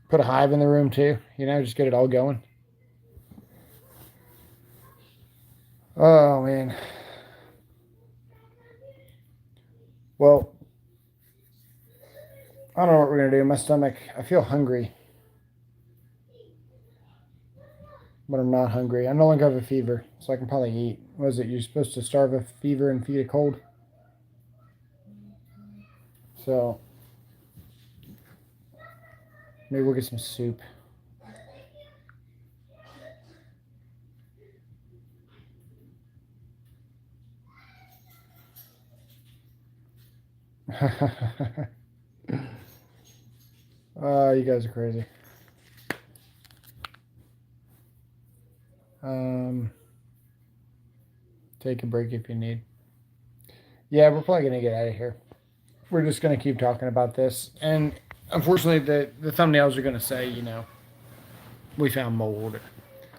Put a hive in the room, too. You know, just get it all going. Oh, man. Well, I don't know what we're going to do. My stomach, I feel hungry. But I'm not hungry. I no longer have a fever, so I can probably eat. What is it? You're supposed to starve a fever and feed a cold? So, maybe we'll get some soup. You guys are crazy. Take a break if you need. Yeah, we're probably gonna get out of here. We're just gonna keep talking about this, and unfortunately, the thumbnails are gonna say, you know, we found mold,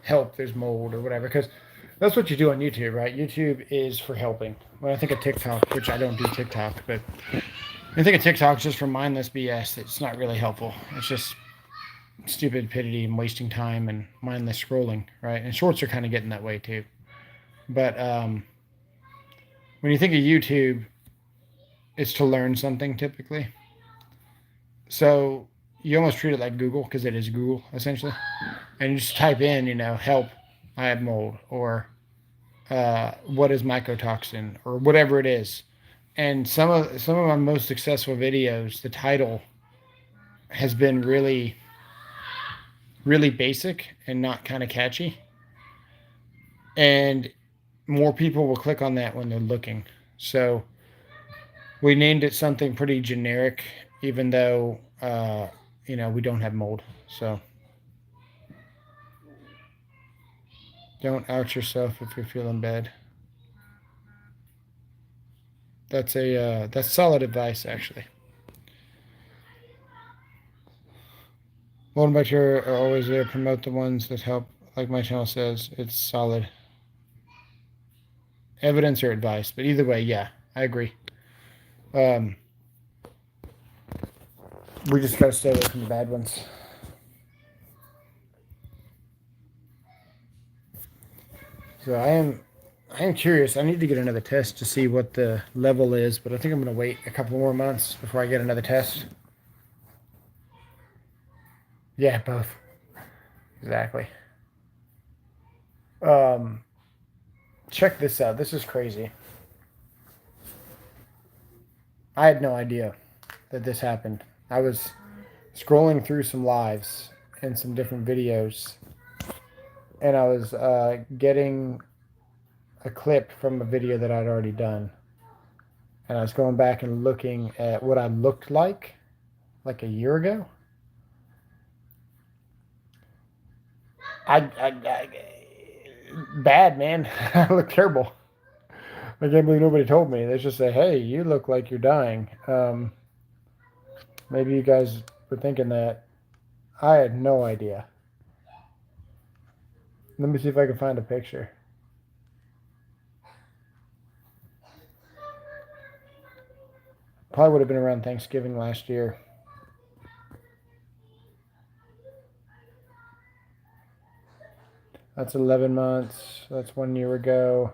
help, there's mold, or whatever, because that's what you do on YouTube, right? YouTube is for helping. When I think of TikTok, which I don't do TikTok, but I think of TikTok just for mindless BS. It's not really helpful. It's just stupidity and wasting time and mindless scrolling, right? And shorts are kind of getting that way too. But when you think of YouTube, it's to learn something typically. So you almost treat it like Google because it is Google essentially, and you just type in, you know, help, I have mold, or what is mycotoxin, or whatever it is. And some of my most successful videos, the title has been really, really basic and not kind of catchy. And more people will click on that when they're looking. So we named it something pretty generic, even though you know, we don't have mold. So don't out yourself if you're feeling bad. That's solid advice, actually. One about your are always there. Promote the ones that help. Like my channel says, it's solid evidence or advice. But either way, yeah, I agree. We just gotta stay away from the bad ones. So I am curious. I need to get another test to see what the level is, but I think I'm gonna wait a couple more months before I get another test. Yeah, both. Exactly. Check this out. This is crazy. I had no idea that this happened. I was scrolling through some lives and some different videos, and I was getting a clip from a video that I'd already done. And I was going back and looking at what I looked like a year ago. I bad, man. I look terrible. I can't believe nobody told me. They just say, "Hey, you look like you're dying." Maybe you guys were thinking that. I had no idea. Let me see if I can find a picture. Probably would have been around Thanksgiving last year. That's 11 months. That's 1 year ago.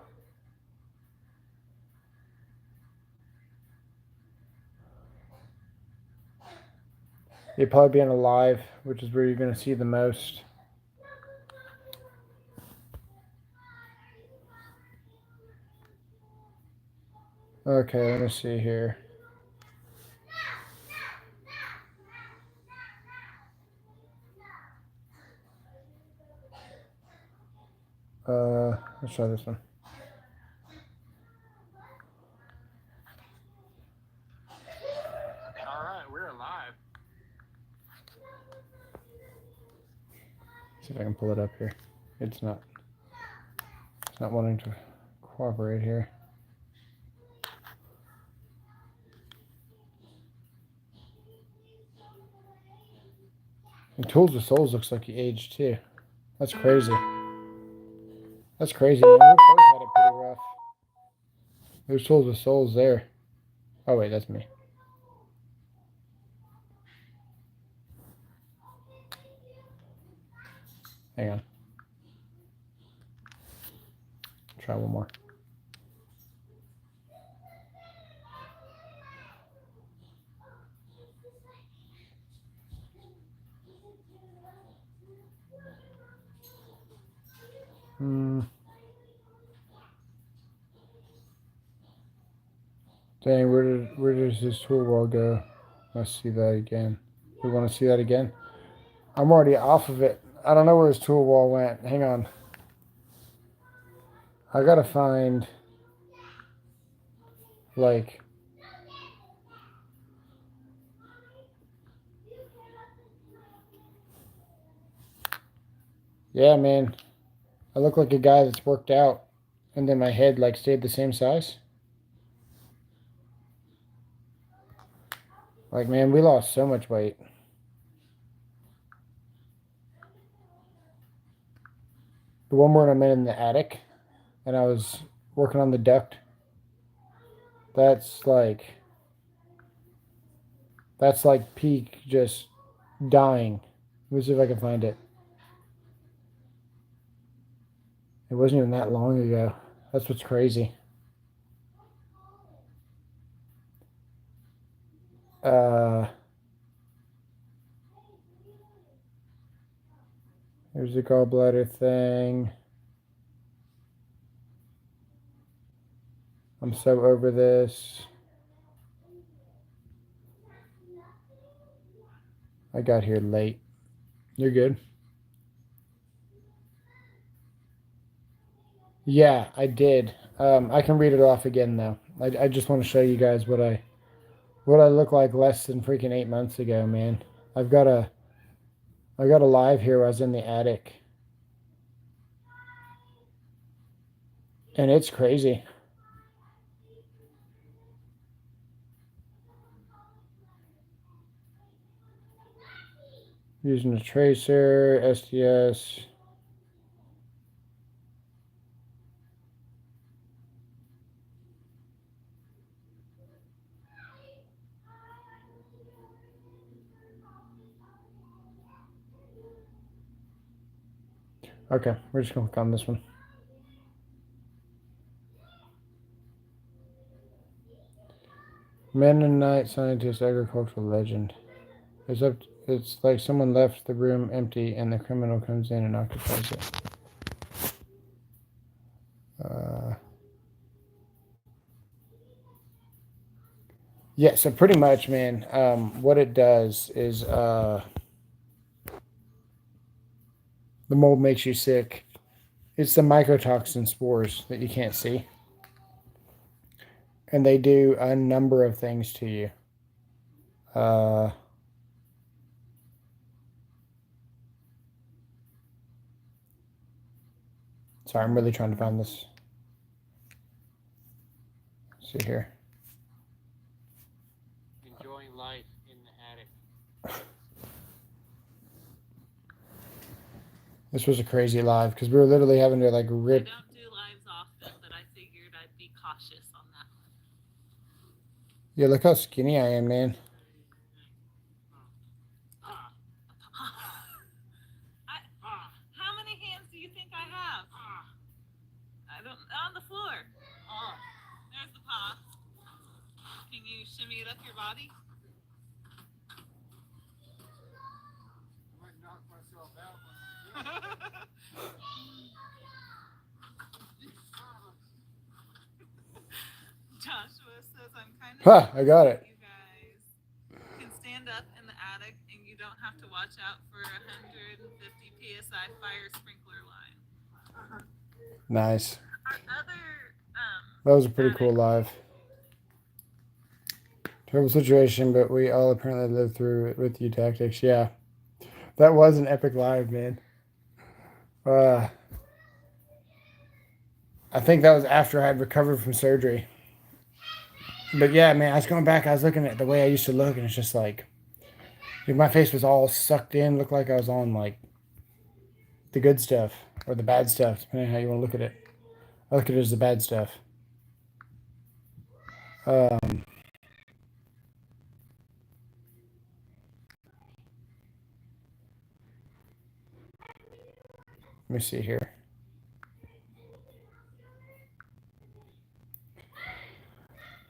You'd probably be on a live, which is where you're going to see the most. Okay, let me see here. Let's try this one. All right, we're live. See if I can pull it up here. It's not wanting to cooperate here. And Tools of Souls looks like he aged too. That's crazy. That's crazy, man. We both had it pretty rough. There's Tools of Souls there. Oh wait, that's me. Hang on. Try one more. Dang, where does this tool wall go? Let's see that again. We want to see that again? I'm already off of it. I don't know where his tool wall went. Hang on. I gotta find like yeah, man. I look like a guy that's worked out and then my head like stayed the same size. Like, man, we lost so much weight. The one where I'm in the attic and I was working on the duct, that's like peak just dying. Let me see if I can find it. It wasn't even that long ago. That's what's crazy. Here's the gallbladder thing. I'm so over this. I got here late. You're good. Yeah, I did. I can read it off again though. I just want to show you guys what I look like less than freaking 8 months ago, man. I got a live here where I was in the attic. And it's crazy. Using a tracer, SDS. Okay, we're just going to click on this one. Mennonite scientist, agricultural legend. It's like someone left the room empty and the criminal comes in and occupies it. Yeah, so pretty much, man, what it does is the mold makes you sick. It's the mycotoxin spores that you can't see. And they do a number of things to you. Sorry, I'm really trying to find this. Let's see here. Enjoying life in the attic. This was a crazy live because we were literally having to like rip. I don't do lives often, but I figured I'd be cautious on that one. Yeah, look how skinny I am, man. How many hands do you think I have? I don't. On the floor. There's the paw. Can you shimmy it up your body? I might knock myself out. Joshua says I'm kind of. Ha! I got it. You guys can stand up in the attic and you don't have to watch out for 150 psi fire sprinkler line. Nice. Our other. That was a pretty cool live. Terrible situation, but we all apparently lived through it with you tactics. Yeah. That was an epic live, man. I think that was after I had recovered from surgery. But yeah, man, I was going back. I was looking at the way I used to look, and it's just like, dude, my face was all sucked in. Looked like I was on like the good stuff or the bad stuff, depending on how you want to look at it. I look at it as the bad stuff. Let me see here.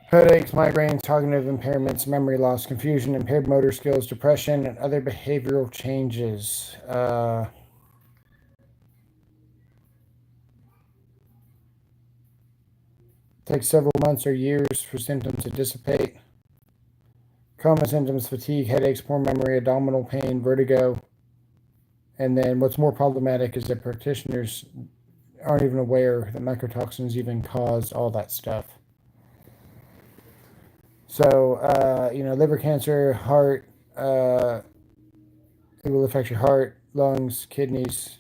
Headaches, migraines, cognitive impairments, memory loss, confusion, impaired motor skills, depression, and other behavioral changes. Takes several months or years for symptoms to dissipate. Common symptoms: fatigue, headaches, poor memory, abdominal pain, vertigo. And then what's more problematic is that practitioners aren't even aware that mycotoxins even cause all that stuff. So, liver cancer, heart, it will affect your heart, lungs, kidneys,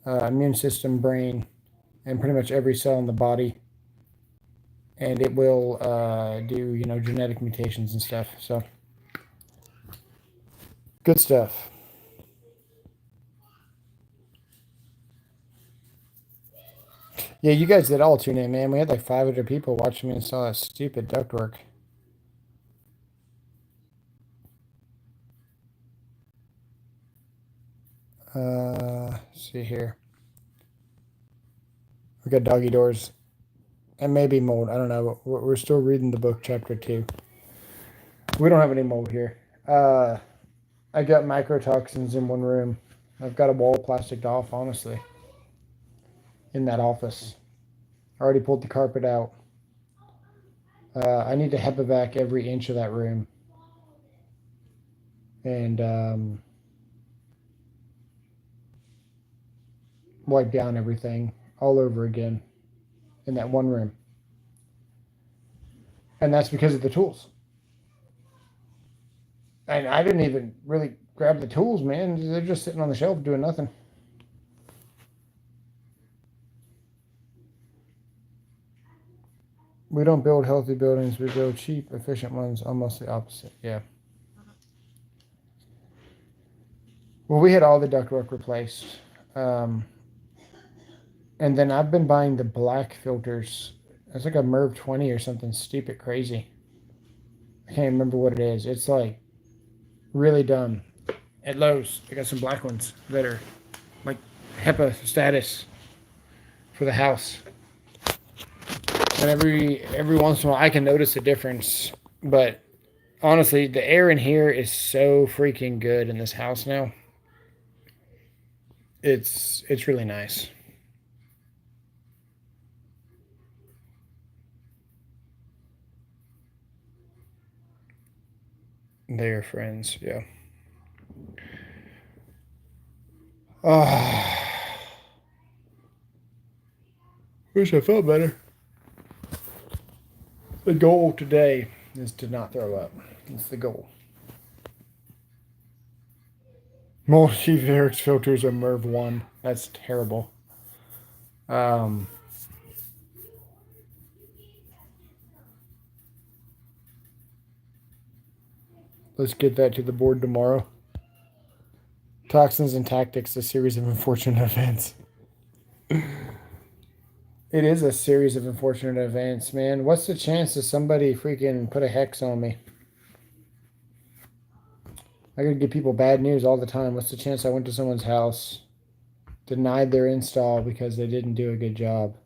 immune system, brain, and pretty much every cell in the body. And it will do, genetic mutations and stuff. So, good stuff. Yeah, you guys did all tune in, man. We had like 500 people watching me install that stupid ductwork. See here. We got doggy doors. And maybe mold. I don't know. We're still reading the book, chapter 2. We don't have any mold here. I got mycotoxins in one room. I've got a wall plasticed off, honestly, in that office. I already pulled the carpet out. I need to HEPA vac every inch of that room. And wipe down everything all over again in that one room. And that's because of the tools. And I didn't even really grab the tools, man. They're just sitting on the shelf doing nothing. We don't build healthy buildings. We build cheap, efficient ones. Almost the opposite. Yeah. Well, we had all the ductwork replaced. And then I've been buying the black filters. It's like a MERV 20 or something stupid crazy. I can't remember what it is. It's like really dumb. At Lowe's, I got some black ones that are like HEPA status for the house. And every once in a while I can notice a difference. But honestly, the air in here is so freaking good in this house now. It's really nice. They're friends, yeah. Wish I felt better. The goal today is to not throw up. It's the goal. Multi-Varix filters are MERV 1. That's terrible. Let's get that to the board tomorrow. Toxins and Tactics, a series of unfortunate events. It is a series of unfortunate events, man. What's the chance that somebody freaking put a hex on me? I gotta give people bad news all the time. What's the chance I went to someone's house, denied their install because they didn't do a good job,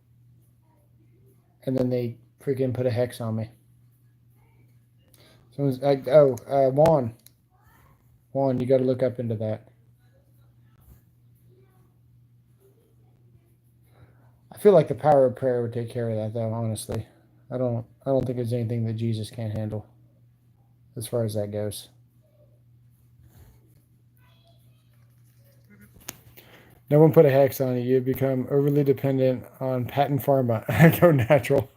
and then they freaking put a hex on me? Someone's like, Juan. Juan, you got to look up into that. I feel like the power of prayer would take care of that, though. Honestly, I don't think there's anything that Jesus can't handle, as far as that goes. No one put a hex on you. You become overly dependent on patent pharma. Go natural.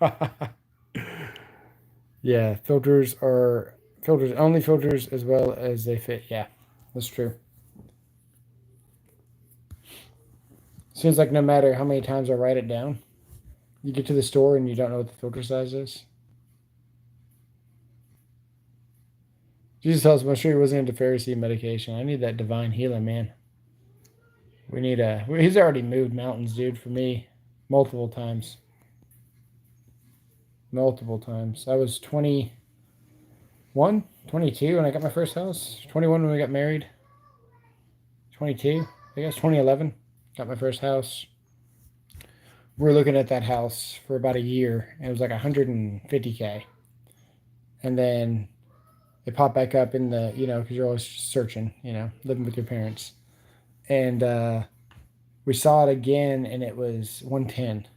Yeah, filters only filters as well as they fit. Yeah, that's true. Seems like no matter how many times I write it down, you get to the store and you don't know what the filter size is. Jesus tells me, I'm sure he wasn't into Pharisee medication. I need that divine healing, man. We need a. He's already moved mountains, dude, for me multiple times. Multiple times. I was 21, 22 when I got my first house. 21 when we got married. 22, I guess 2011. Got my first house. We were looking at that house for about a year, and it was like 150K. And then it popped back up in the, because you're always searching, living with your parents. And we saw it again, and it was 110.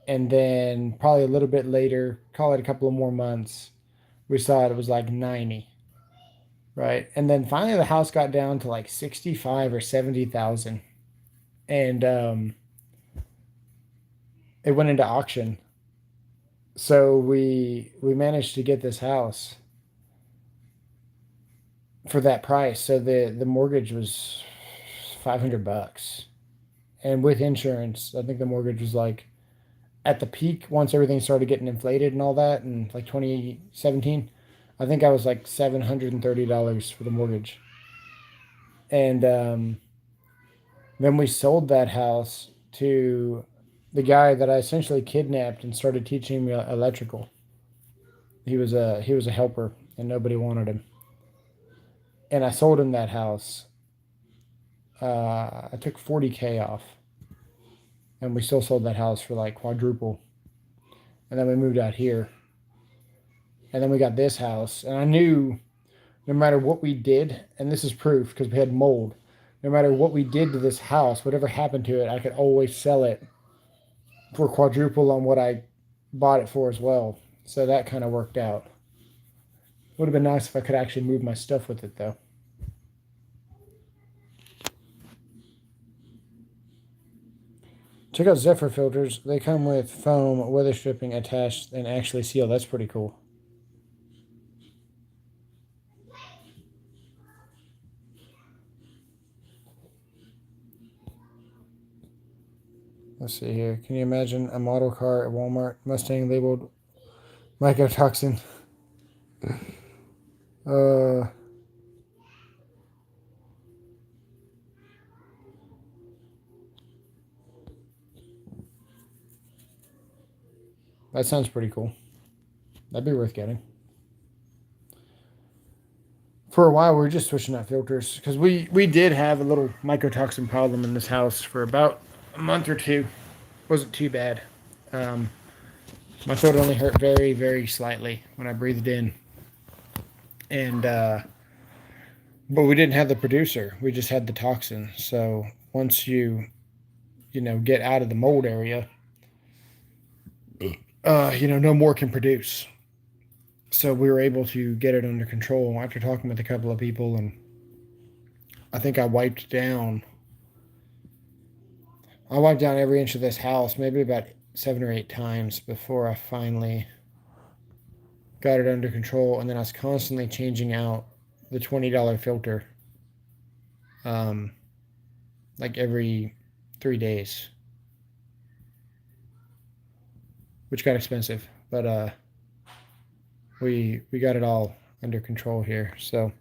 And then probably a little bit later, call it a couple of more months, we saw it was like 90. Right. And then finally the house got down to like 65 or 70,000. And it went into auction. So we managed to get this house for that price. So the mortgage was $500. And with insurance, I think the mortgage was like at the peak once everything started getting inflated and all that in like 2017. I think I was like $730 for the mortgage. And then we sold that house to the guy that I essentially kidnapped and started teaching me electrical. He was a helper and nobody wanted him. And I sold him that house. I took 40K off. And we still sold that house for like quadruple. And then we moved out here. And then we got this house. And I knew no matter what we did, and this is proof because we had mold, no matter what we did to this house, whatever happened to it, I could always sell it for quadruple on what I bought it for as well. So that kind of worked out. Would have been nice if I could actually move my stuff with it, though. Check out Zephyr filters. They come with foam, weather stripping attached, and actually sealed. That's pretty cool. Let's see here. Can you imagine a model car at Walmart, Mustang labeled mycotoxin? That sounds pretty cool. That'd be worth getting. For a while, we were just switching out filters because we did have a little mycotoxin problem in this house for about a month or two. Wasn't too bad. My throat only hurt very, very slightly when I breathed in. And but we didn't have the producer. We just had the toxin. So once you get out of the mold area, no more can produce. So we were able to get it under control after talking with a couple of people, and I think I wiped down every inch of this house maybe about 7 or 8 times before I finally got it under control. And then I was constantly changing out the $20 filter like every 3 days, which got expensive, but we got it all under control here. So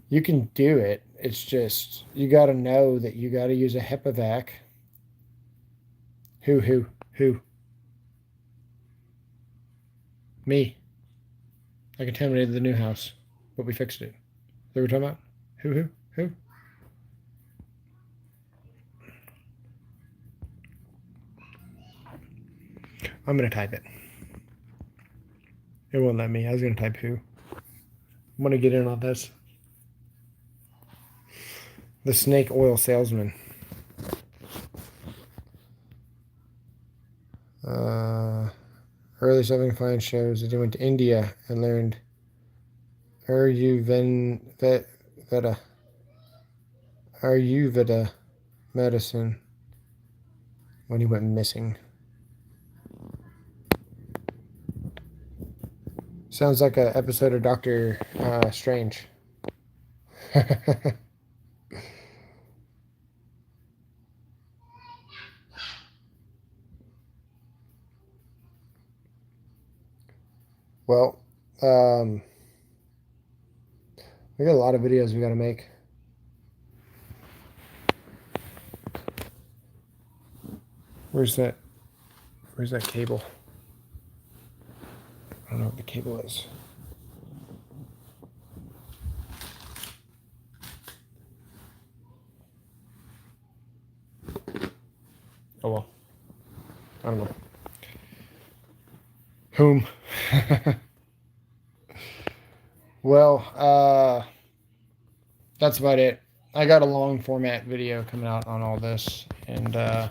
you can do it. It's just you got to know that you got to use a HEPA-Vac. Who? Me. I contaminated the new house, but we fixed it. That we're talking about? Who? I'm gonna type it. It won't let me. I was gonna type who. I'm gonna get in on this. The snake oil salesman. Early self-confined shows that he went to India and learned Ayurveda medicine when he went missing. Sounds like an episode of Doctor Strange. We got a lot of videos we got to make. Where's that cable? I don't know what the cable is. Oh well. I don't know. Whom? Well, that's about it. I got a long format video coming out on all this, and I'm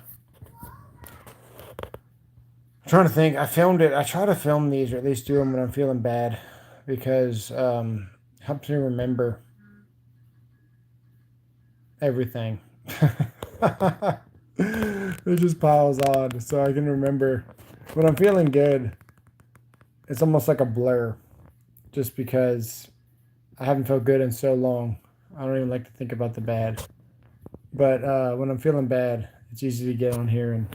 trying to think. I filmed it. I try to film these, or at least do them when I'm feeling bad, because helps me remember everything. It just piles on, so I can remember when I'm feeling good. It's almost like a blur, just because I haven't felt good in so long. I don't even like to think about the bad. But when I'm feeling bad, it's easy to get on here and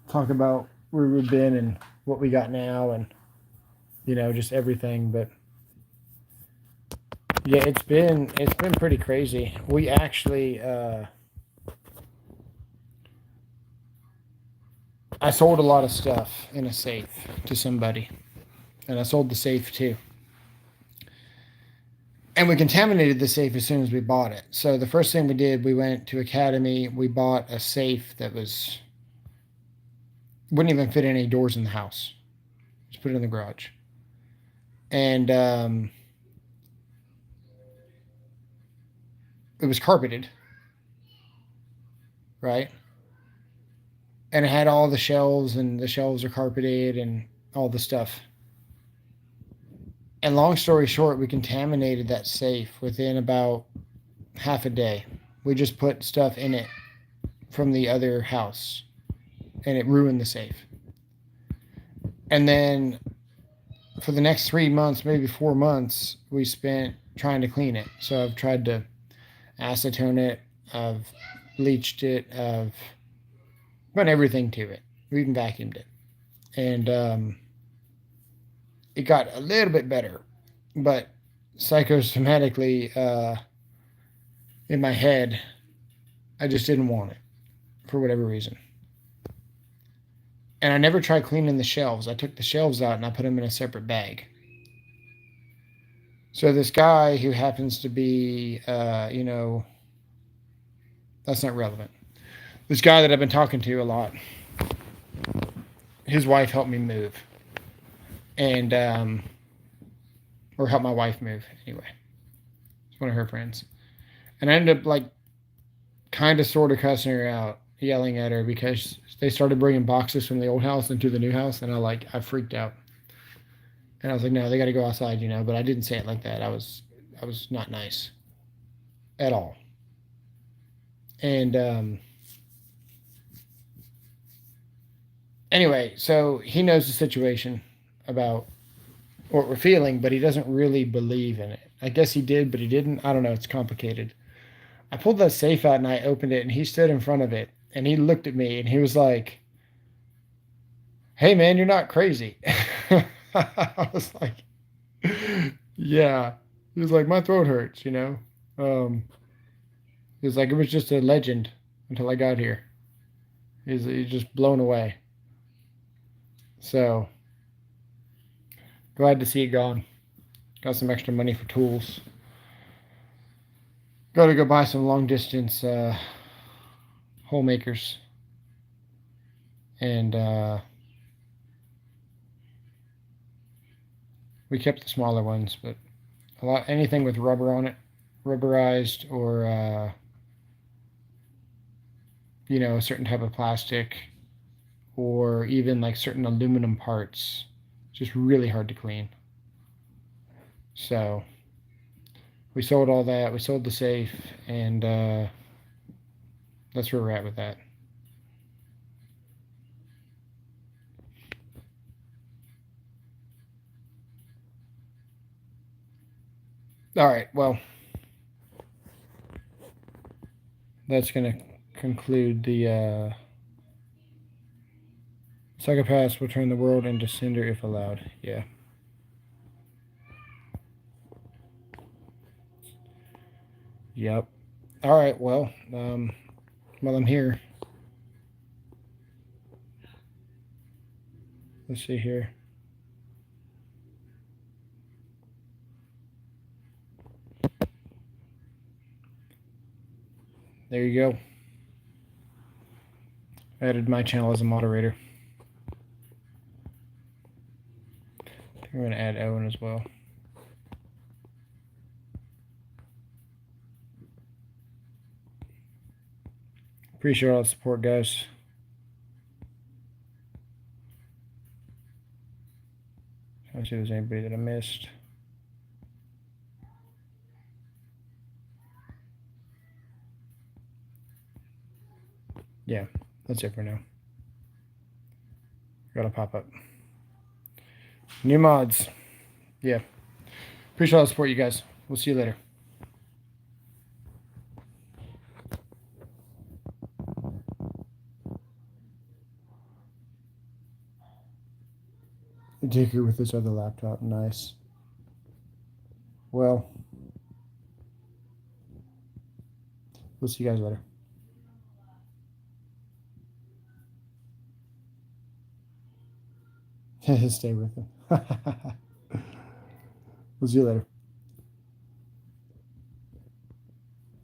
talk about where we've been and what we got now, and just everything. But yeah, it's been pretty crazy. We actually I sold a lot of stuff in a safe to somebody, and I sold the safe too. And we contaminated the safe as soon as we bought it. So the first thing we did, we went to Academy. We bought a safe that wouldn't even fit any doors in the house. Just put it in the garage. And it was carpeted, right? And it had all the shelves, and the shelves are carpeted and all the stuff. And long story short, we contaminated that safe within about half a day. We just put stuff in it from the other house, and it ruined the safe. And then for the next 3 months, maybe 4 months, we spent trying to clean it. So I've tried to acetone it, I've bleached it, I've done everything to it. We even vacuumed it. And it got a little bit better, but psychosomatically, in my head, I just didn't want it for whatever reason. And I never tried cleaning the shelves. I took the shelves out and I put them in a separate bag. So this guy who happens to be, that's not relevant. This guy that I've been talking to a lot, his wife helped me move. And, or help my wife move, anyway. It's one of her friends. And I ended up, kind of sort of cussing her out, yelling at her, because they started bringing boxes from the old house into the new house, and I freaked out. And I was like, no, they got to go outside, but I didn't say it like that. I was not nice at all. And anyway, so he knows the situation about what we're feeling, but he doesn't really believe in it. I guess he did, but he didn't. I don't know. It's complicated. I pulled that safe out and I opened it, and he stood in front of it, and he looked at me and he was like, "Hey man, you're not crazy." I was like, "Yeah." He was like, "My throat hurts," He was like, "It was just a legend until I got here." He's just blown away. So glad to see it gone. Got some extra money for tools. Got to go buy some long distance hole makers. And we kept the smaller ones, but anything with rubber on it, rubberized, or a certain type of plastic, or even certain aluminum parts, just really hard to clean. So we sold all that. We sold the safe, and that's where we're at with that. All right, well, that's going to conclude the psychopaths will turn the world into cinder if allowed. Yeah. Yep. All right. Well, while I'm here, let's see here. There you go. I added my channel as a moderator. I'm going to add Owen as well. Appreciate all the support, guys. Let's see if there's anybody that I missed. Yeah, that's it for now. Gotta pop up. New mods. Yeah. Appreciate all the support, you guys. We'll see you later. Take it with this other laptop. Nice. Well, we'll see you guys later. Stay with him. We'll see you later.